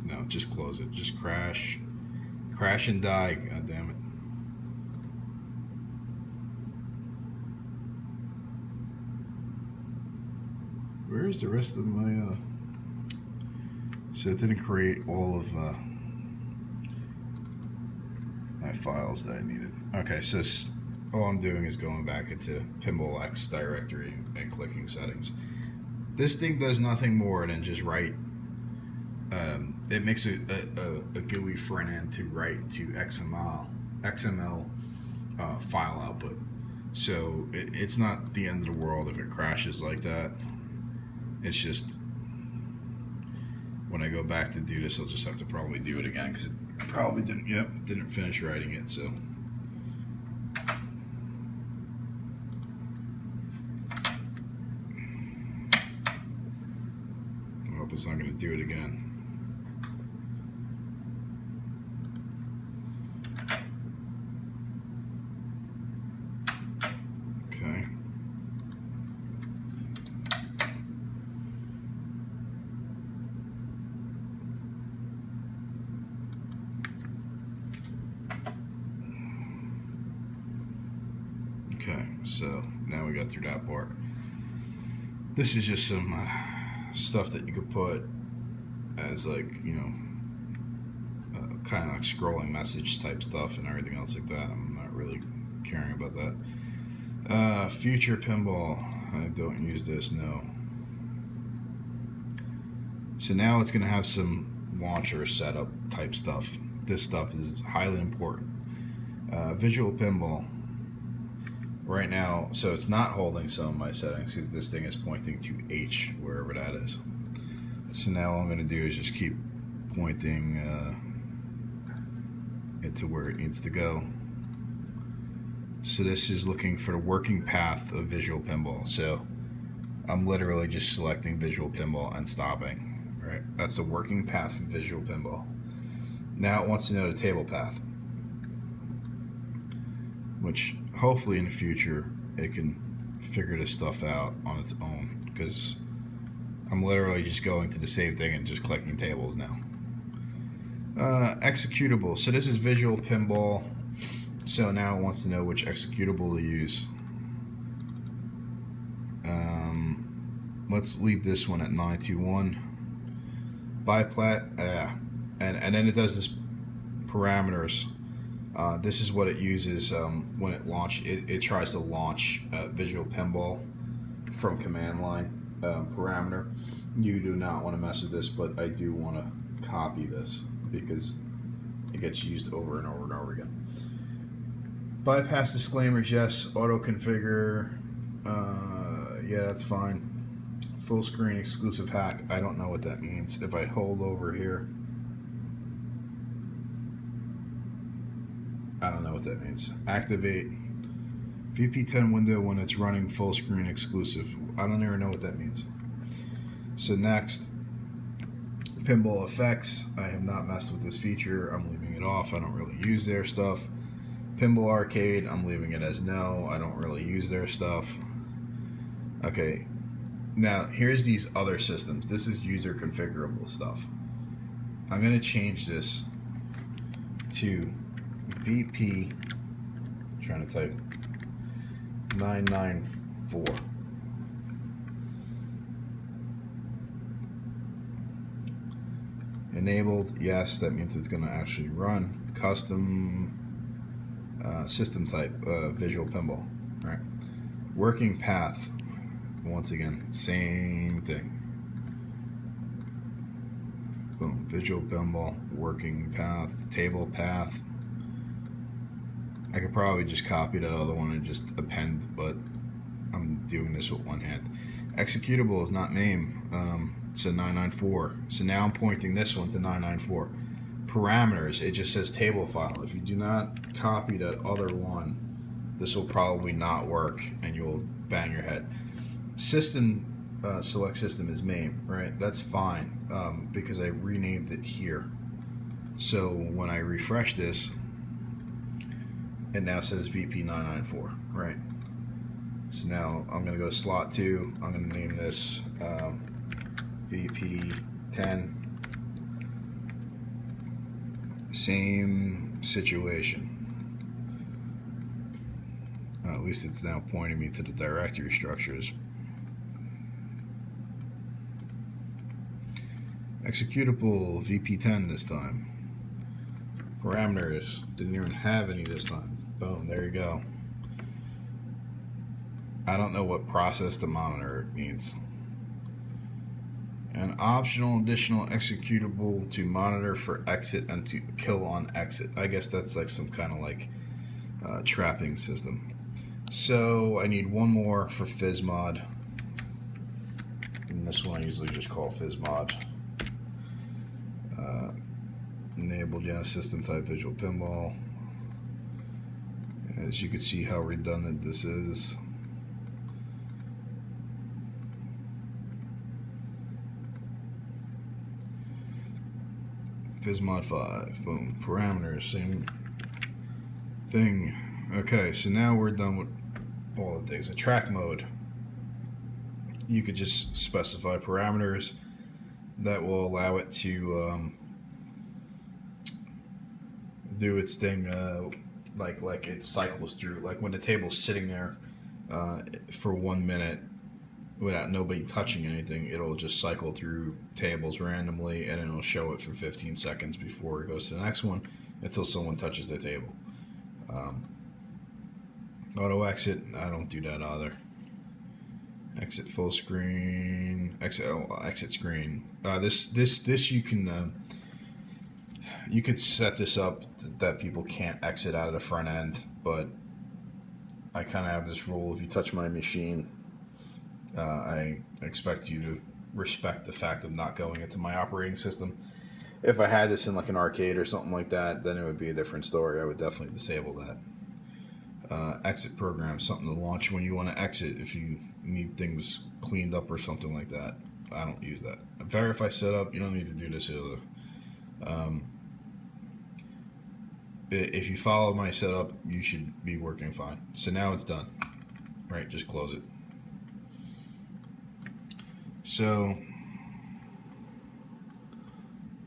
no, just close it. Just crash and die. God damn it. Where's the rest of my so it didn't create all of my files that I needed. Okay, so all I'm doing is going back into PinballX directory and clicking settings. This thing does nothing more than just write. It makes a GUI front end to write to XML file output. So it's not the end of the world if it crashes like that. It's just when I go back to do this, I'll just have to probably do it again because it probably didn't finish writing it. So I hope it's not going to do it again. Okay. Okay, so now we got through that part. This is just some stuff that you could put as like, you know, kind of like scrolling message type stuff and everything else like that. I'm not really caring about that. Future pinball, I don't use this, no. So now it's going to have some launcher setup type stuff. This stuff is highly important. Visual pinball. Right now, so it's not holding some of my settings because this thing is pointing to H, wherever that is. So now all I'm going to do is just keep pointing it to where it needs to go. So this is looking for the working path of visual pinball. So I'm literally just selecting visual pinball and stopping. Right? That's the working path of visual pinball. Now it wants to know the table path, which hopefully in the future it can figure this stuff out on its own, because I'm literally just going to the same thing and just clicking tables now. Executable. So this is visual pinball. So now it wants to know which executable to use. let's leave this one at 921. Biplat, and then it does this parameters. This is what it uses when it tries to launch Visual Pinball from command line parameter. You do not want to mess with this, but I do want to copy this because it gets used over and over and over again. Bypass disclaimers, yes. Auto configure, yeah, that's fine. Full screen exclusive hack, I don't know what that means. If I hold over here, I don't know what that means. Activate VP10 window when it's running full screen exclusive. I don't even know what that means. So next, Pinball effects. I have not messed with this feature. I'm leaving it off. I don't really use their stuff. Pinball arcade, I'm leaving it as no. I don't really use their stuff. Okay, now here's these other systems. This is user configurable stuff. I'm going to change this to VP, trying to type 994. Enabled, yes, that means it's going to actually run. Custom system type, Visual Pinball. All right. Working path, once again, same thing. Boom, Visual Pinball, working path, table path. I could probably just copy that other one and just append, but I'm doing this with one hand. Executable is not MAME, so 994. So now I'm pointing this one to 994. Parameters, it just says table file. If you do not copy that other one, this will probably not work and you'll bang your head. System, select system is MAME, right? That's fine because I renamed it here. So when I refresh this, it now says VP994, right? So now I'm going to go to slot 2. I'm going to name this VP10. Same situation. At least it's now pointing me to the directory structures. Executable VP10 this time. Parameters, didn't even have any this time. Boom, there you go. I don't know what process to monitor means. An optional additional executable to monitor for exit and to kill on exit. I guess that's like some kind of like trapping system. So I need one more for FizzMod. And this one I usually just call FizzMod. Enabled, yeah, system type Visual Pinball. As you can see how redundant this is. FizzMod 5, boom, parameters, same thing. Okay, so now we're done with all the things. A track mode, you could just specify parameters that will allow it to do its thing, like it cycles through, like when the table's sitting there for 1 minute without nobody touching anything, it'll just cycle through tables randomly and it'll show it for 15 seconds before it goes to the next one until someone touches the table. Auto exit, I don't do that either. Exit full screen, exit screen. This you could set this up that people can't exit out of the front end, but I kind of have this rule: if you touch my machine, I expect you to respect the fact of not going into my operating system. If I had this in like an arcade or something like that, then it would be a different story. I would definitely disable that. Exit program, something to launch when you want to exit if you need things cleaned up or something like that. I don't use that. Verify setup, you don't need to do this either. If you follow my setup, you should be working fine. So now it's done. Right, just close it. So,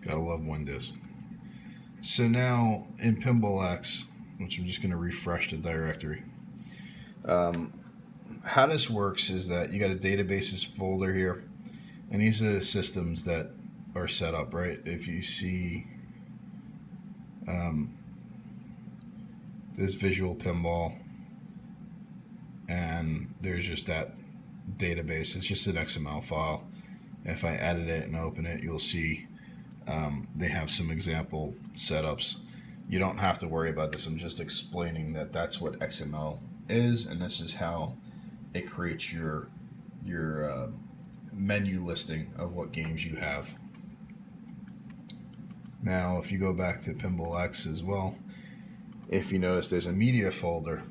gotta love Windows. So now in PinballX, which I'm just going to refresh the directory, how this works is that you got a databases folder here, and these are the systems that are set up, right? If you see this visual pinball, and there's just that database. It's just an XML file. If I edit it and open it, you'll see they have some example setups. You don't have to worry about this. I'm just explaining that that's what XML is, and this is how it creates your menu listing of what games you have. Now, if you go back to PinballX as well, if you notice there's a media folder.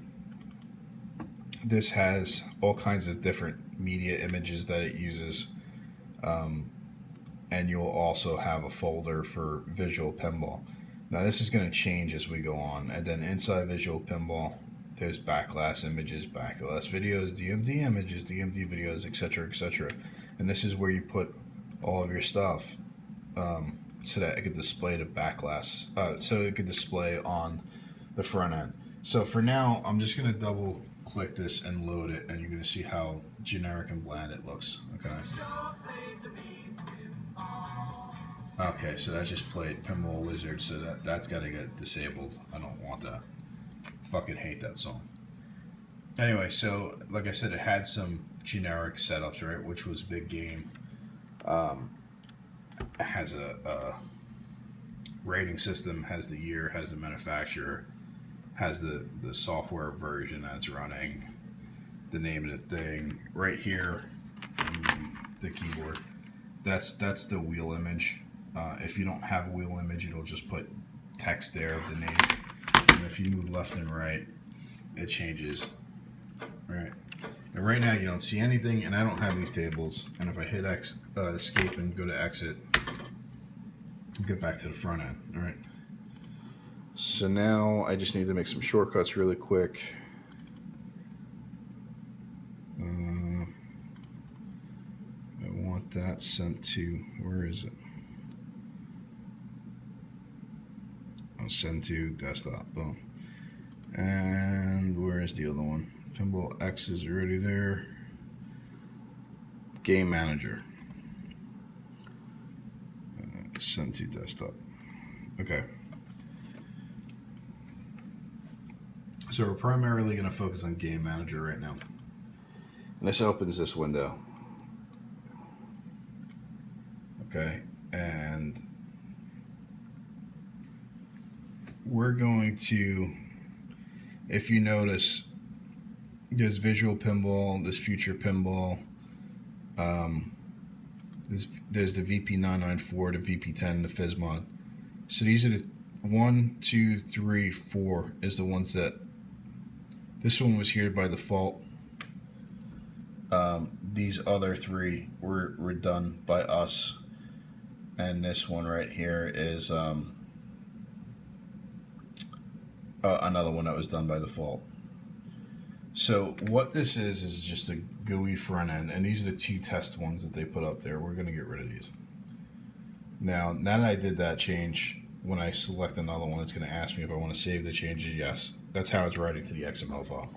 This has all kinds of different media images that it uses, and you'll also have a folder for visual pinball. Now this is going to change as we go on, and then inside visual pinball there's backglass images, backglass videos, DMD images, DMD videos, etc., etc. And this is where you put all of your stuff so that it could display the backglass, so it could display on the front end. So for now, I'm just going to double click this and load it, and you're going to see how generic and bland it looks. Okay, so that just played Pinball Wizard, so that's got to get disabled. I don't want that. Fucking hate that song. Anyway, so like I said, it had some generic setups, right? Which was big game. It has a rating system, has the year, has the manufacturer, has the software version that's running, the name of the thing right here from the keyboard. That's the wheel image. If you don't have a wheel image, it'll just put text there of the name. And if you move left and right, it changes. Right. And right now you don't see anything, and I don't have these tables. And if I hit escape and go to exit, we'll get back to the front end. All right. So now I just need to make some shortcuts really quick. I want that sent to, where is it? I'll send to desktop. Boom. And where is the other one? PinballX is already there. Game Manager. Send to desktop. Okay. So we're primarily going to focus on Game Manager right now. And this opens this window. Okay, and we're going to, if you notice, there's visual pinball, there's future pinball, there's the VP994, the VP10, the Fizzmod. So these are the 1, 2, 3, 4 is the ones that, this one was here by default. These other 3 were done by us. And this one right here is another one that was done by default. So what this is just a GUI front end, and these are the 2 test ones that they put up there. We're going to get rid of these. Now that I did that change, when I select another one, it's going to ask me if I want to save the changes. Yes, that's how it's writing to the XML file.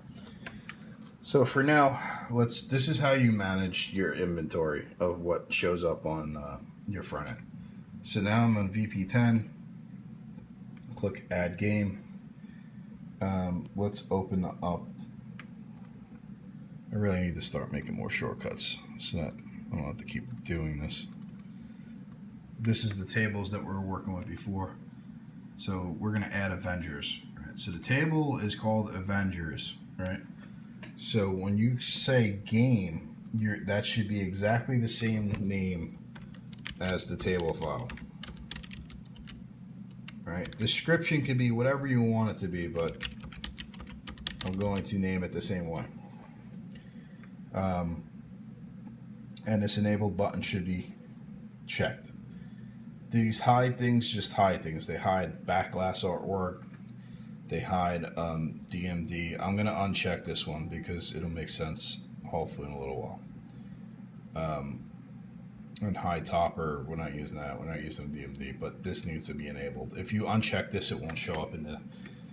So for now, this is how you manage your inventory of what shows up on your front end. So now I'm on VP10, click Add Game. Let's open up. I really need to start making more shortcuts so that I don't have to keep doing this. This is the tables that we were working with before. So we're going to add Avengers. Right? So the table is called Avengers, right? So when you say game, that should be exactly the same name as the table file. Right? Description could be whatever you want it to be, but I'm going to name it the same way. And this enabled button should be checked. These hide things just hide things. They hide backglass artwork. They hide DMD. I'm going to uncheck this one because it'll make sense hopefully in a little while. And hide topper, we're not using that. We're not using DMD, but this needs to be enabled. If you uncheck this, it won't show up in the...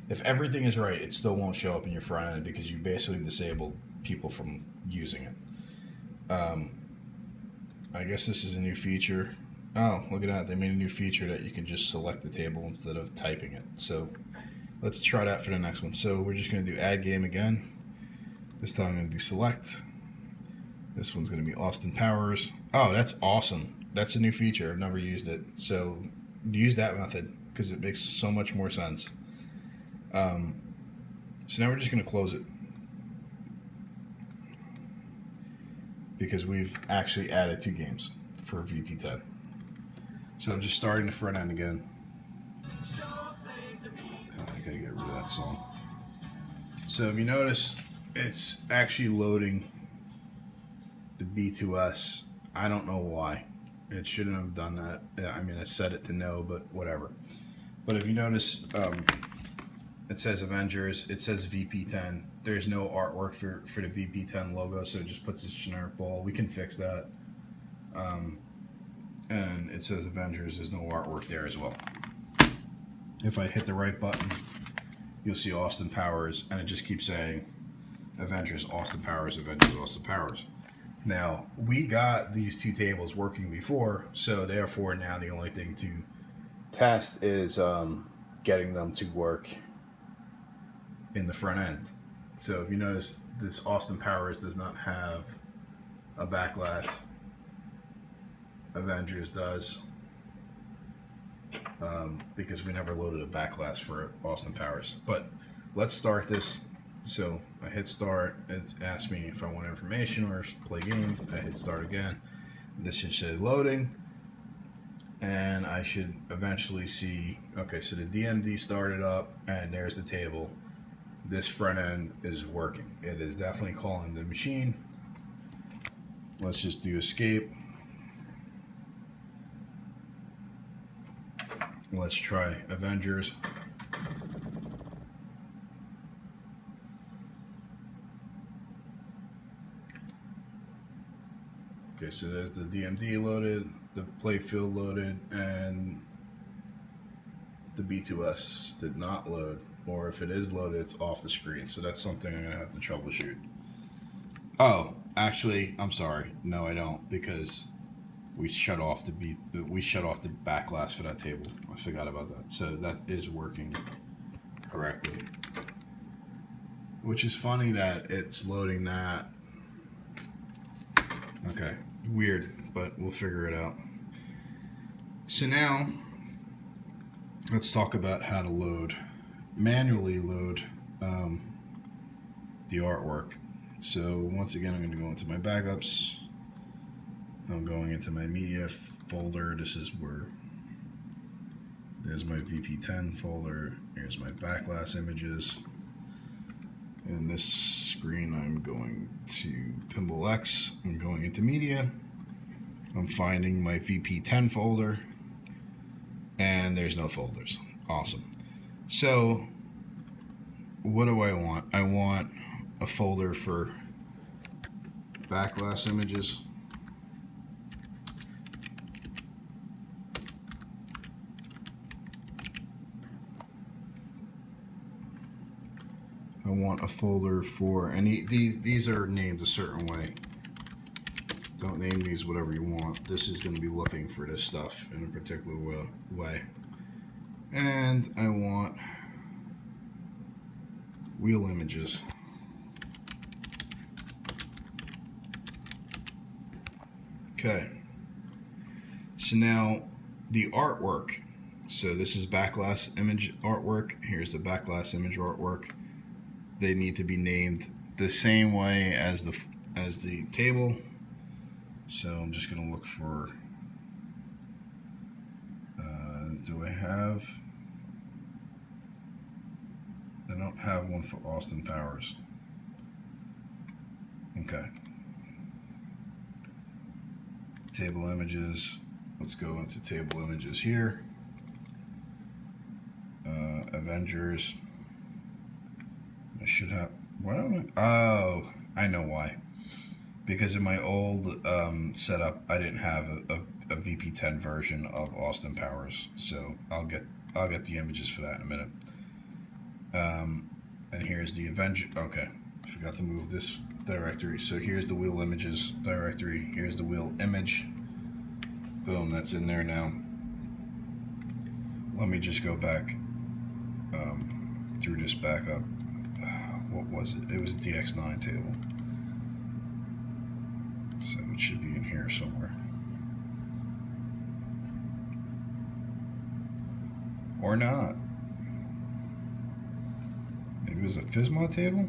If everything is right, it still won't show up in your front end because you basically disabled people from using it. I guess this is a new feature. Oh, look at that. They made a new feature that you can just select the table instead of typing it. So let's try that for the next one. So we're just going to do add game again. This time I'm going to do select. This one's going to be Austin Powers. Oh, that's awesome. That's a new feature. I've never used it. So use that method because it makes so much more sense. So now we're just going to close it, because we've actually added 2 games for VP10. So I'm just starting the front end again. Oh, I gotta get rid of that song. So if you notice, it's actually loading the B2S. I don't know why. It shouldn't have done that. I mean, I set it to no, but whatever. But if you notice, it says Avengers, it says VP10. There's no artwork for the VP10 logo, so it just puts this generic ball. We can fix that. And it says Avengers, there's no artwork there as well. If I hit the right button, you'll see Austin Powers, and it just keeps saying Avengers, Austin Powers, Avengers, Austin Powers. Now, we got these 2 tables working before, so therefore now the only thing to test is getting them to work in the front end. So if you notice, this Austin Powers does not have a backglass. Avengers does, because we never loaded a backglass for Austin Powers. But let's start this. So I hit start. It asks me if I want information or play games. I hit start again. This should say loading, and I should eventually see. Okay, so the DMD started up, and there's the table. This front end is working. It is definitely calling the machine. Let's just do escape. Let's try Avengers. Okay, so there's the DMD loaded, the play field loaded, and the B2S did not load. Or if it is loaded, it's off the screen. So that's something I'm gonna have to troubleshoot. Oh, actually, I'm sorry. No, I don't, because we shut off the backglass for that table. I forgot about that. So that is working correctly. Which is funny that it's loading that. Okay, weird, but we'll figure it out. So now, let's talk about how to manually load the artwork. So once again, I'm going to go into my backups. I'm going into my media folder. This is where there's my VP10 folder. Here's my backglass images. In this screen, I'm going to PinballX. I'm going into media. I'm finding my VP10 folder, and there's no folders. Awesome. So what do I want? I want a folder for backglass images. I want a folder for, and these are named a certain way. Don't name these whatever you want. This is going to be looking for this stuff in a particular way. And I want wheel images. Okay. So now the artwork. So this is backglass image artwork. Here's the backglass image artwork. They need to be named the same way as the table. So I'm just going to look for, do I have, I don't have one for Austin Powers. Okay. Table images, let's go into table images here. Avengers, I should have, why don't oh, I know why. Because in my old setup, I didn't have a VP10 version of Austin Powers, so I'll get the images for that in a minute. And here's the Avenger. Okay, Forgot to move this directory. So here's the wheel images directory. Here's the wheel image. Boom, that's in there now. Let me just go back through this backup. What was it? It was the DX9 table. So it should be in here somewhere. Or not. Maybe it was a FSMA table?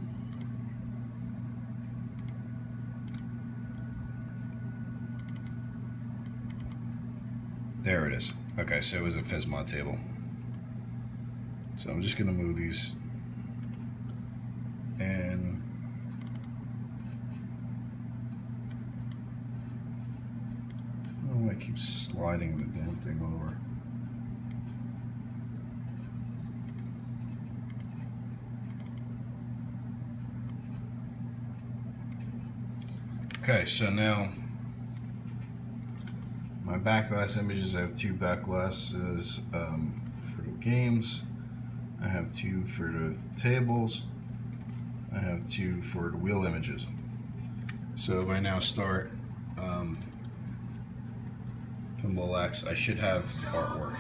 There it is. Okay, so it was a FSMA table. So I'm just going to move these. And oh, I keep sliding the damn thing over. Okay, so now my backglass images, I have 2 backglasses for the games. I have 2 for the tables. I have 2 for the wheel images. So if I now start PinballX, I should have artwork.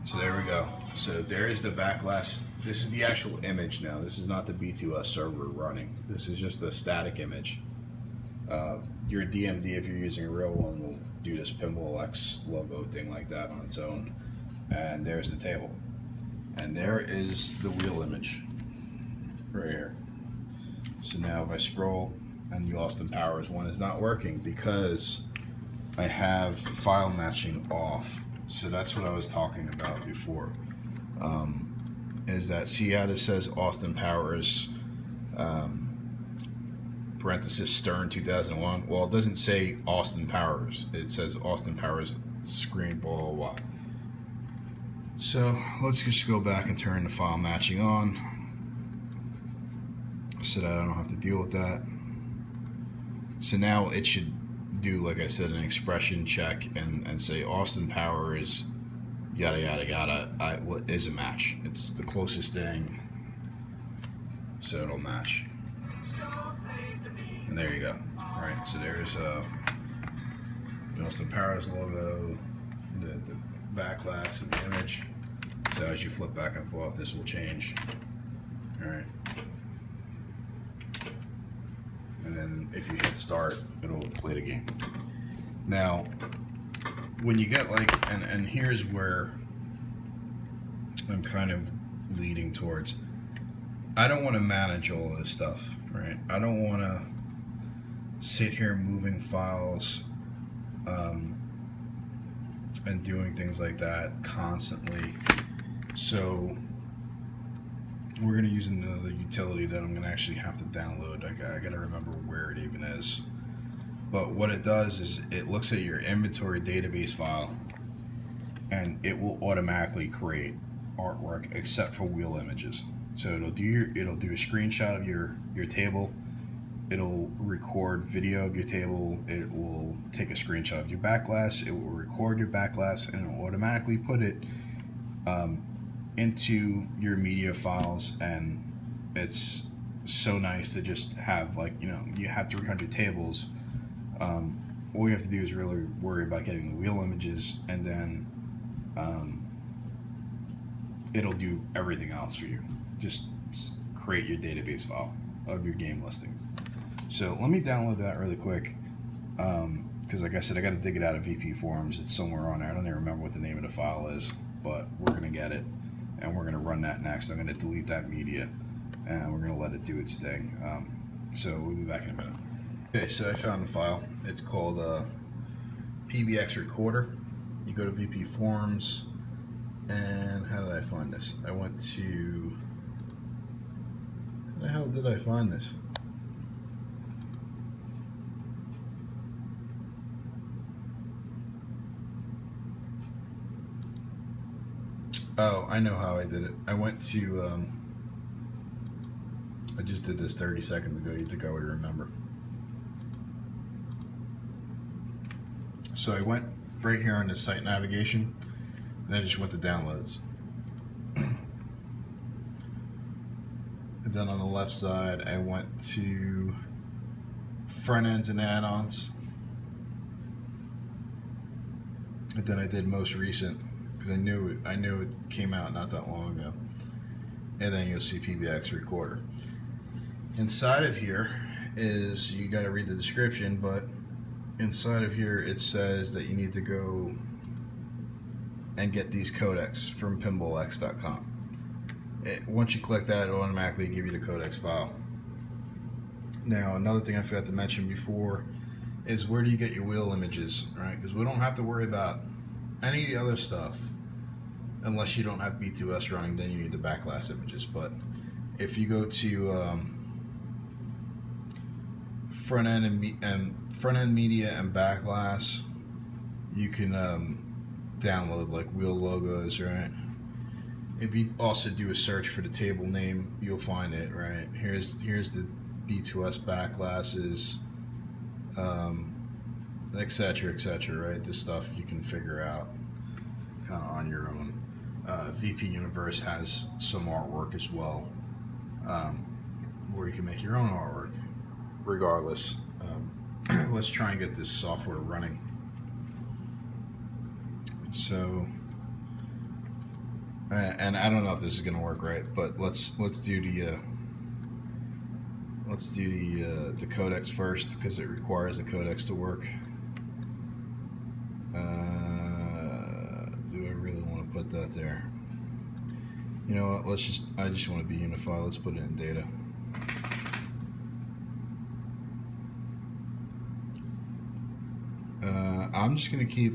So there we go. So there is the backglass. This is the actual image now. This is not the B2S server running. This is just a static image. Your DMD, if you're using a real one, will do this PinballX logo thing like that on its own. And there's the table. And there is the wheel image right here. So now if I scroll, and the Austin Powers one is not working because I have file matching off. So that's what I was talking about before. Is that, see how this says Austin Powers parenthesis Stern 2001? Well, it doesn't say Austin Powers. It says Austin Powers screen blah blah blah. So let's just go back and turn the file matching on so that I don't have to deal with that. So now it should do, like I said, an expression check and say Austin Powers yada yada yada is a match. It's the closest thing, so it'll match. And there you go. Alright, so there's the Austin Powers logo, the backglass, and the image. So as you flip back and forth, this will change. Alright. And then if you hit start, it'll play the game. Now, when you get like, and here's where I'm kind of leading towards. I don't want to manage all of this stuff, right? I don't want to sit here moving files and doing things like that constantly. So we're going to use another utility that I'm going to actually have to download. I got to remember where it even is. But what it does is it looks at your inventory database file and it will automatically create artwork except for wheel images. So it'll do a screenshot of your table. It'll record video of your table. It will take a screenshot of your backglass. It will record your backglass and it will automatically put it into your media files. And it's so nice to just have, like, you know, you have 300 tables. All you have to do is really worry about getting the wheel images, and then it'll do everything else for you. Just create your database file of your game listings. So let me download that really quick, because like I said, I got to dig it out of VP Forums. It's somewhere on there. I don't even remember what the name of the file is, but we're going to get it, and we're going to run that next. I'm going to delete that media, and we're going to let it do its thing. So we'll be back in a minute. Okay, so I found the file. It's called PBX Recorder. You go to VP Forums, and how did I find this? I went to, how the hell did I find this? Oh, I know how I did it. I went to, I just did this 30 seconds ago. You'd think I would remember. So I went right here on the site navigation, and I just went to downloads. And then on the left side, I went to front ends and add-ons. And then I did most recent because I knew it came out not that long ago. And then you'll see PinballX Recorder. Inside of here is, you got to read the description, but inside of here it says that you need to go and get these codecs from pinballx.com. Once you click that, it'll automatically give you the codecs file. Now, another thing I forgot to mention before is, where do you get your wheel images, right? Because we don't have to worry about any of the other stuff unless you don't have B2S running. Then you need the backglass images. But if you go to front end media and backglass, you can download like wheel logos, right? If you also do a search for the table name, you'll find it, right? Here's the B2S Backglasses, etc., right? This stuff you can figure out kind of on your own. VP Universe has some artwork as well, where you can make your own artwork. Regardless, let's try and get this software running. So, and I don't know if this is going to work right, but let's do the codecs first, because it requires the codecs to work. Do I really want to put that there? You know what? I just want to be unified. Let's put it in data. I'm just gonna keep.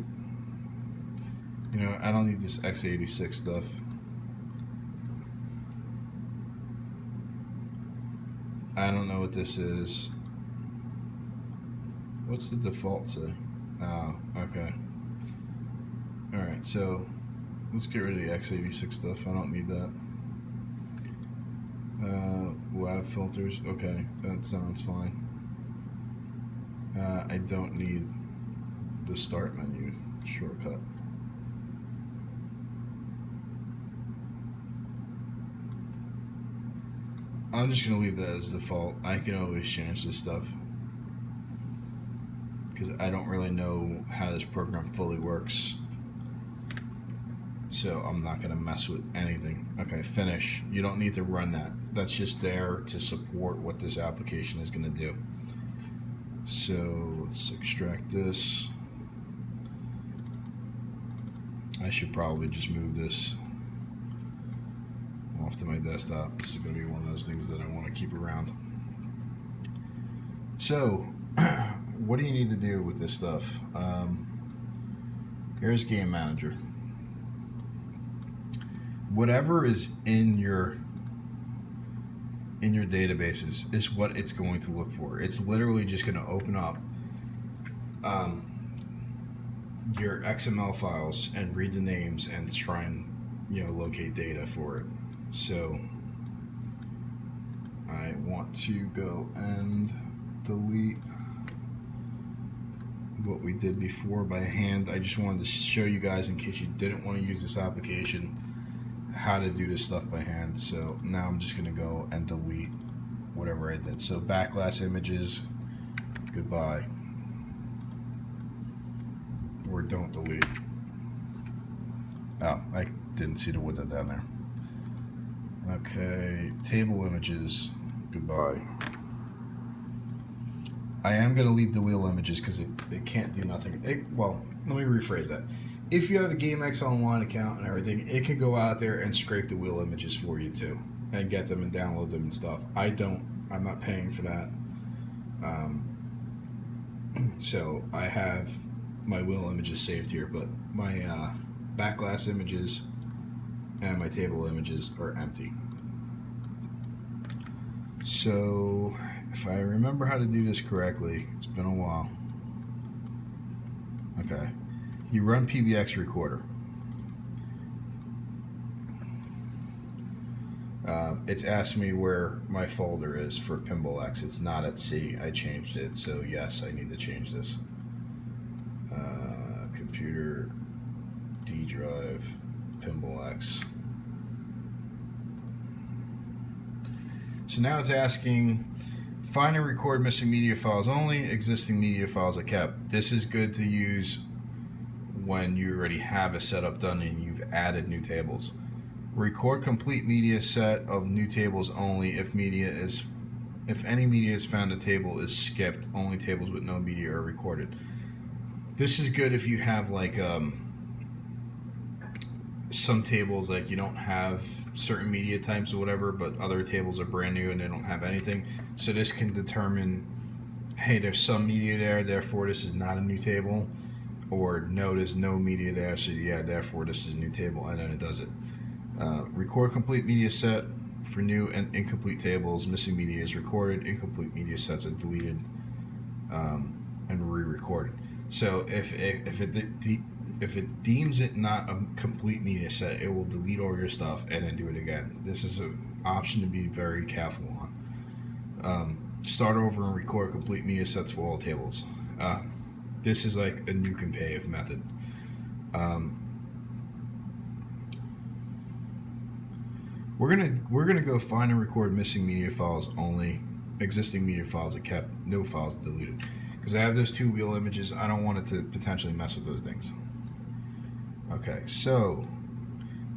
You know, I don't need this x86 stuff. I don't know what this is. What's the default say? Oh, okay. Alright, so let's get rid of the x86 stuff. I don't need that. WAV filters. Okay, that sounds fine. I don't need the start menu shortcut. I'm just going to leave that as default. I can always change this stuff because I don't really know how this program fully works. So I'm not going to mess with anything. Okay, finish. You don't need to run that. That's just there to support what this application is going to do. So let's extract this. I should probably just move this off to my desktop. This is going to be one of those things that I want to keep around. So, what do you need to do with this stuff? Here's Game Manager. Whatever is in your databases is what it's going to look for. It's literally just going to open up your XML files and read the names and try and locate data for it. So I want to go and delete what we did before by hand. I just wanted to show you guys, in case you didn't want to use this application, how to do this stuff by hand. So now I'm just going to go and delete whatever I did. So backglass images, goodbye. Or don't delete. Oh, I didn't see the window down there. Okay, table images, goodbye. I am going to leave the wheel images because it can't do nothing. Well, let me rephrase that. If you have a GameX Online account and everything, it can go out there and scrape the wheel images for you too, and get them and download them and stuff. I'm not paying for that. So I have my wheel images saved here, but my backglass images and my table images are empty. So if I remember how to do this correctly, it's been a while. Okay, you run PinballX Recorder. It's asked me where my folder is for PinballX. It's not at C. I changed it, so yes, I need to change this. Computer, D drive, PinballX. So now it's asking, find and record missing media files only, existing media files are kept. This is good to use when you already have a setup done and you've added new tables. Record complete media set of new tables only. If any media is found, the table is skipped. Only tables with no media are recorded. This is good if you have like some tables, like you don't have certain media types or whatever, but other tables are brand new and they don't have anything. So this can determine, hey, there's some media there, therefore this is not a new table, or no, there's no media there, so yeah, therefore this is a new table, and then it does it. Record complete media set for new and incomplete tables. Missing media is recorded. Incomplete media sets are deleted and re-recorded. So if it deems it not a complete media set, it will delete all your stuff and then do it again. This is an option to be very careful on. Start over and record complete media sets for all tables. This is like a nuke and pave method. We're gonna go find and record missing media files only. Existing media files are kept. No files deleted. Because I have those two wheel images, I don't want it to potentially mess with those things. Okay, so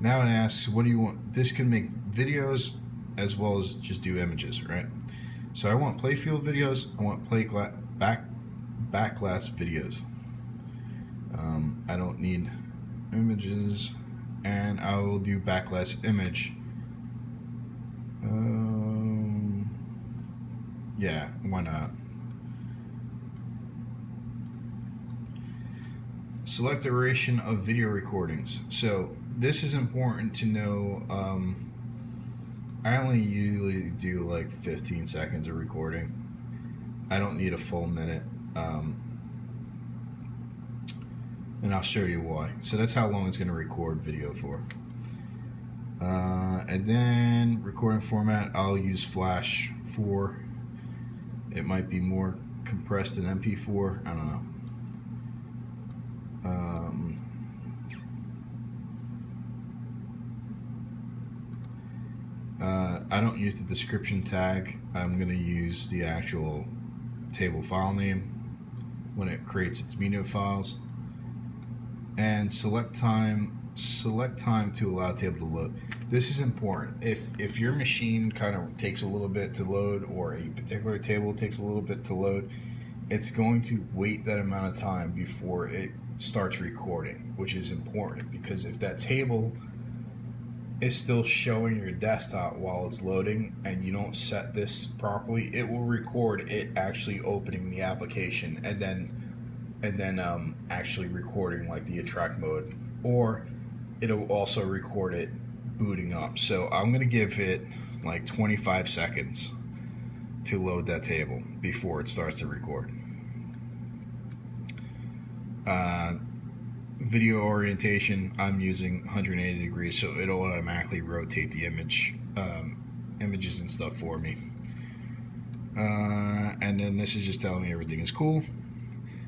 now it asks, what do you want? This can make videos as well as just do images, right? So I want playfield videos. I want backglass videos. I don't need images, and I will do backglass image. Yeah, why not? Select duration of video recordings. So this is important to know. I only usually do like 15 seconds of recording. I don't need a full minute. And I'll show you why. So that's how long it's going to record video for. And then recording format, I'll use Flash 4. It might be more compressed than MP4. I don't know. I don't use the description tag. I'm going to use the actual table file name when it creates its media files. And select time to allow table to load. This is important. If your machine kind of takes a little bit to load, or a particular table takes a little bit to load, it's going to wait that amount of time before it starts recording, which is important, because if that table is still showing your desktop while it's loading and you don't set this properly, it will record it actually opening the application and then actually recording like the attract mode, or it'll also record it booting up. So I'm gonna give it like 25 seconds to load that table before it starts to record. Video orientation, I'm using 180 degrees, so it'll automatically rotate the images and stuff for me. And then this is just telling me everything is cool.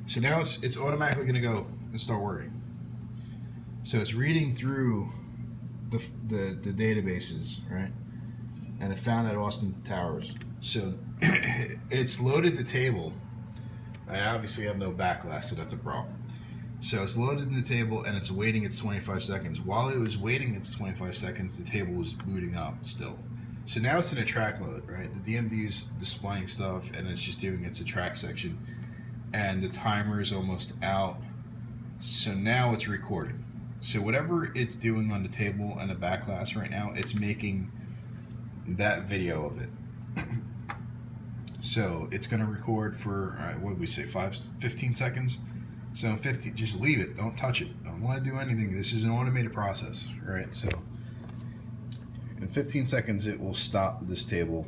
So now it's automatically going to go and start working. So it's reading through the databases, right? And it found at Austin Towers. So it's loaded the table. I obviously have no backglass, so that's a problem. So it's loaded in the table and it's waiting its 25 seconds. While it was waiting its 25 seconds, the table was booting up still. So now it's in attract mode, right? The DMD is displaying stuff and it's just doing its attract section. And the timer is almost out. So now it's recording. So whatever it's doing on the table and the backglass right now, it's making that video of it. So it's going to record for, all right, what did we say, 15 seconds? So 50, just leave it. Don't touch it. Don't want to do anything. This is an automated process, right? So in 15 seconds, it will stop this table.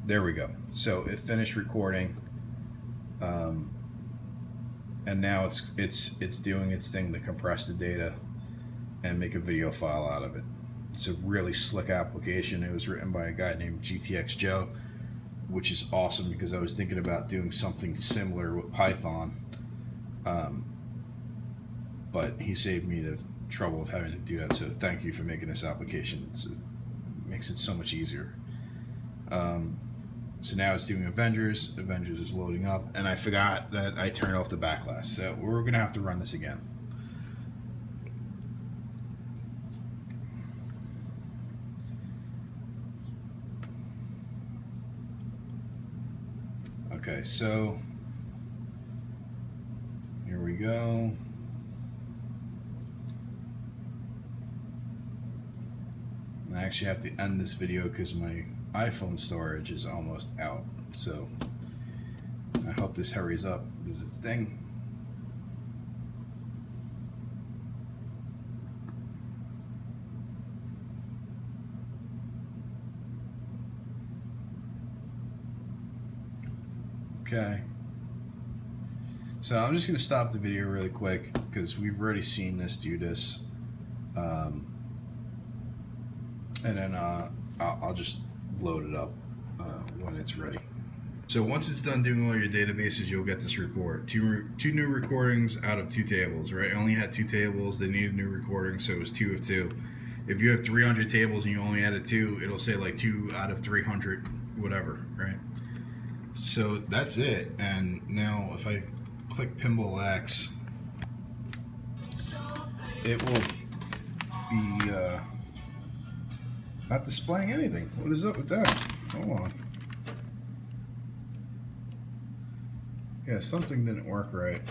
There we go. So it finished recording, and now it's doing its thing to compress the data and make a video file out of it. It's a really slick application. It was written by a guy named GTX Joe, which is awesome because I was thinking about doing something similar with Python. But he saved me the trouble of having to do that, so thank you for making this application. It makes it so much easier. So now it's doing Avengers. Avengers is loading up, and I forgot that I turned off the backglass. So we're gonna have to run this again. Okay, so here we go. I actually have to end this video because my iPhone storage is almost out. So I hope this hurries up. Does its thing. Okay. So I'm just going to stop the video really quick because we've already seen this do this. And then I'll just load it up when it's ready. So once it's done doing all your databases, you'll get this report. Two new recordings out of 2 tables, right? I only had 2 tables. They needed new recordings, so it was 2 of 2. If you have 300 tables and you only added 2, it'll say like 2 out of 300, whatever, right? So that's it. And now if I click PinballX, it will be not displaying anything. What is up with that? Hold on. Yeah, something didn't work right.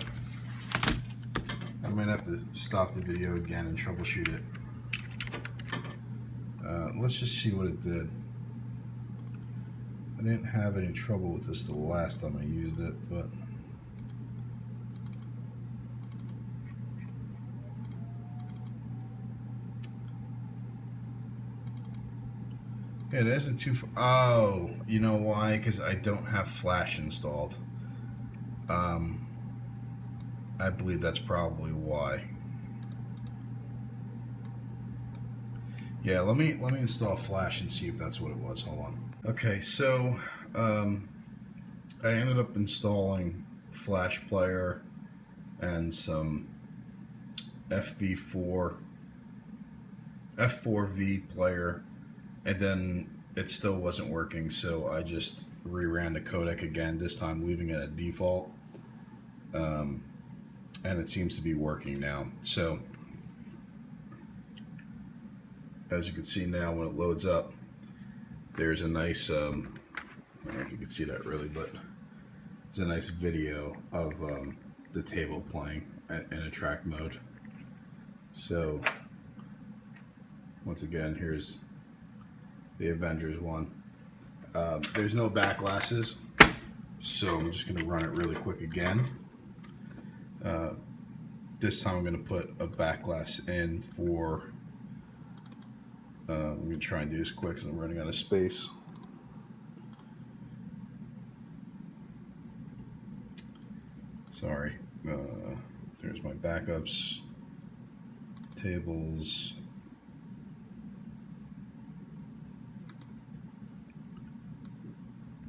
I might have to stop the video again and troubleshoot it. Let's just see what it did. I didn't have any trouble with this the last time I used it, but yeah, there's a 2. Oh, you know why? Because I don't have Flash installed. I believe that's probably why. Yeah, let me install Flash and see if that's what it was. Hold on. Okay, so I ended up installing Flash Player and some F4V player, and then it still wasn't working, so I just reran the codec again, this time leaving it at default, and it seems to be working now. So as you can see now, when it loads up, there's a nice I don't know if you can see that really, but there's a nice video of the table playing in a track mode. So once again, here's the Avengers one. There's no backglasses, so I'm just going to run it really quick again. This time I'm going to put a backglass in for, I'm going to try and do this quick because I'm running out of space. Sorry. There's my backups, tables.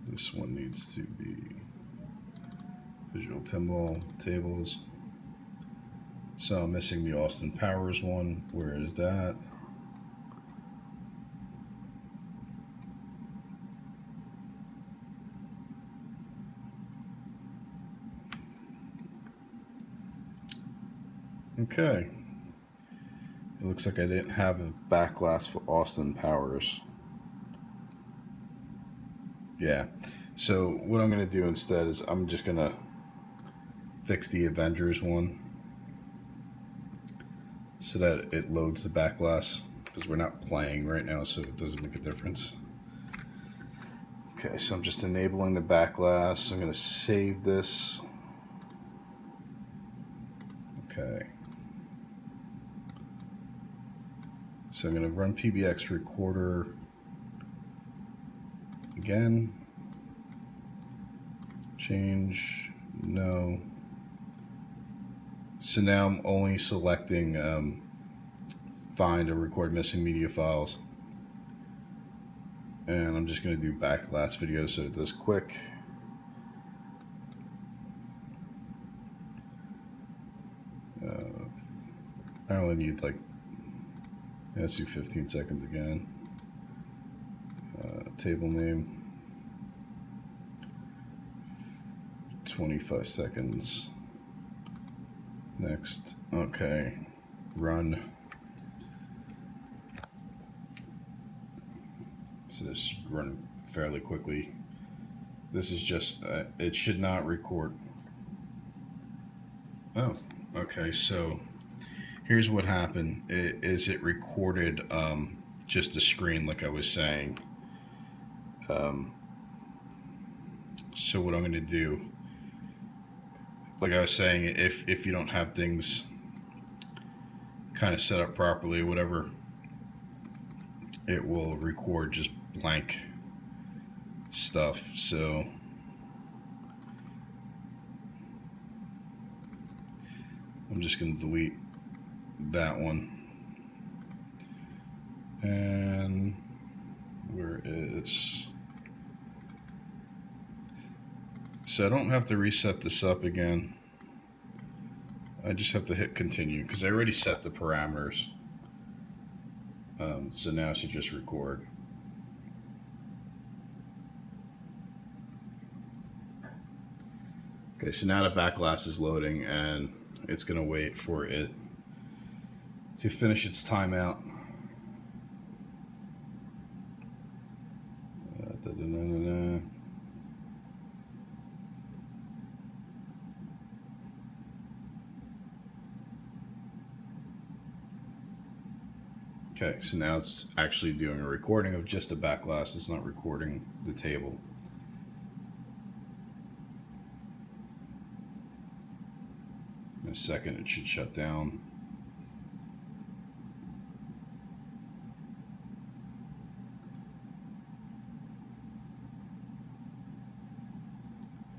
This one needs to be visual pinball tables. So I'm missing the Austin Powers one. Where is that? Okay. It looks like I didn't have a backglass for Austin Powers. Yeah. So what I'm going to do instead is I'm just going to fix the Avengers one so that it loads the backglass, because we're not playing right now, so it doesn't make a difference. Okay, so I'm just enabling the backglass. I'm going to save this. Okay. So I'm going to run PBX recorder again. Change, no. So now I'm only selecting find or record missing media files. And I'm just going to do backglass videos so it does quick. I only need like, let's do 15 seconds again. Table name. 25 seconds. Next. Okay. Run. So this should run fairly quickly. This is just, it should not record. Oh, okay. So here's what happened. It recorded just the screen, like I was saying. So what I'm going to do, like I was saying, if you don't have things kind of set up properly, whatever, it will record just blank stuff. So I'm just going to delete that one. And where is... So I don't have to reset this up again. I just have to hit continue because I already set the parameters. So now it should just record. Okay, so now the backglass is loading and it's going to wait for it to finish its timeout. Okay, so now it's actually doing a recording of just the backglass. It's not recording the table. In a second, it should shut down.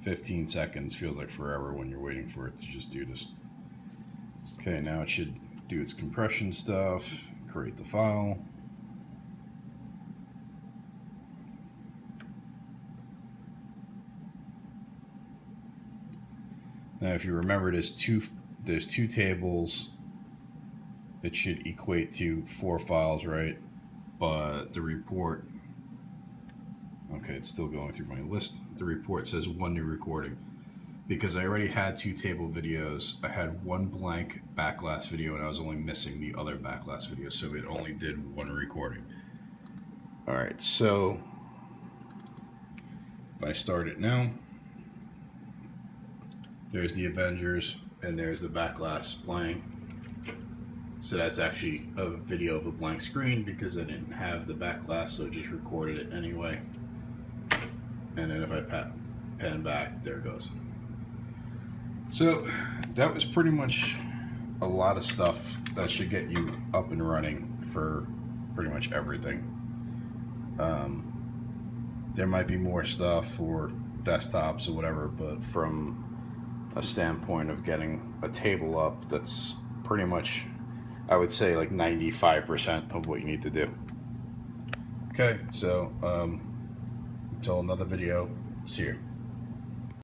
"15 seconds feels like forever when you're waiting for it to just do this." Okay, now it should do its compression stuff, create the file. Now, if you remember, there's two tables. It should equate to 4 files, right? But the report, okay, it's still going through my list. The report says 1 new recording. Because I already had 2 table videos, I had 1 blank backglass video, and I was only missing the other backglass video, so it only did 1 recording. Alright, so if I start it now, there's the Avengers, and there's the backglass playing. So that's actually a video of a blank screen because I didn't have the backglass, so it just recorded it anyway. And then if I pan back, there it goes. So that was pretty much a lot of stuff that should get you up and running for pretty much everything. There might be more stuff for desktops or whatever, but from a standpoint of getting a table up, that's pretty much, I would say, like 95% of what you need to do. Okay, so until another video, see you.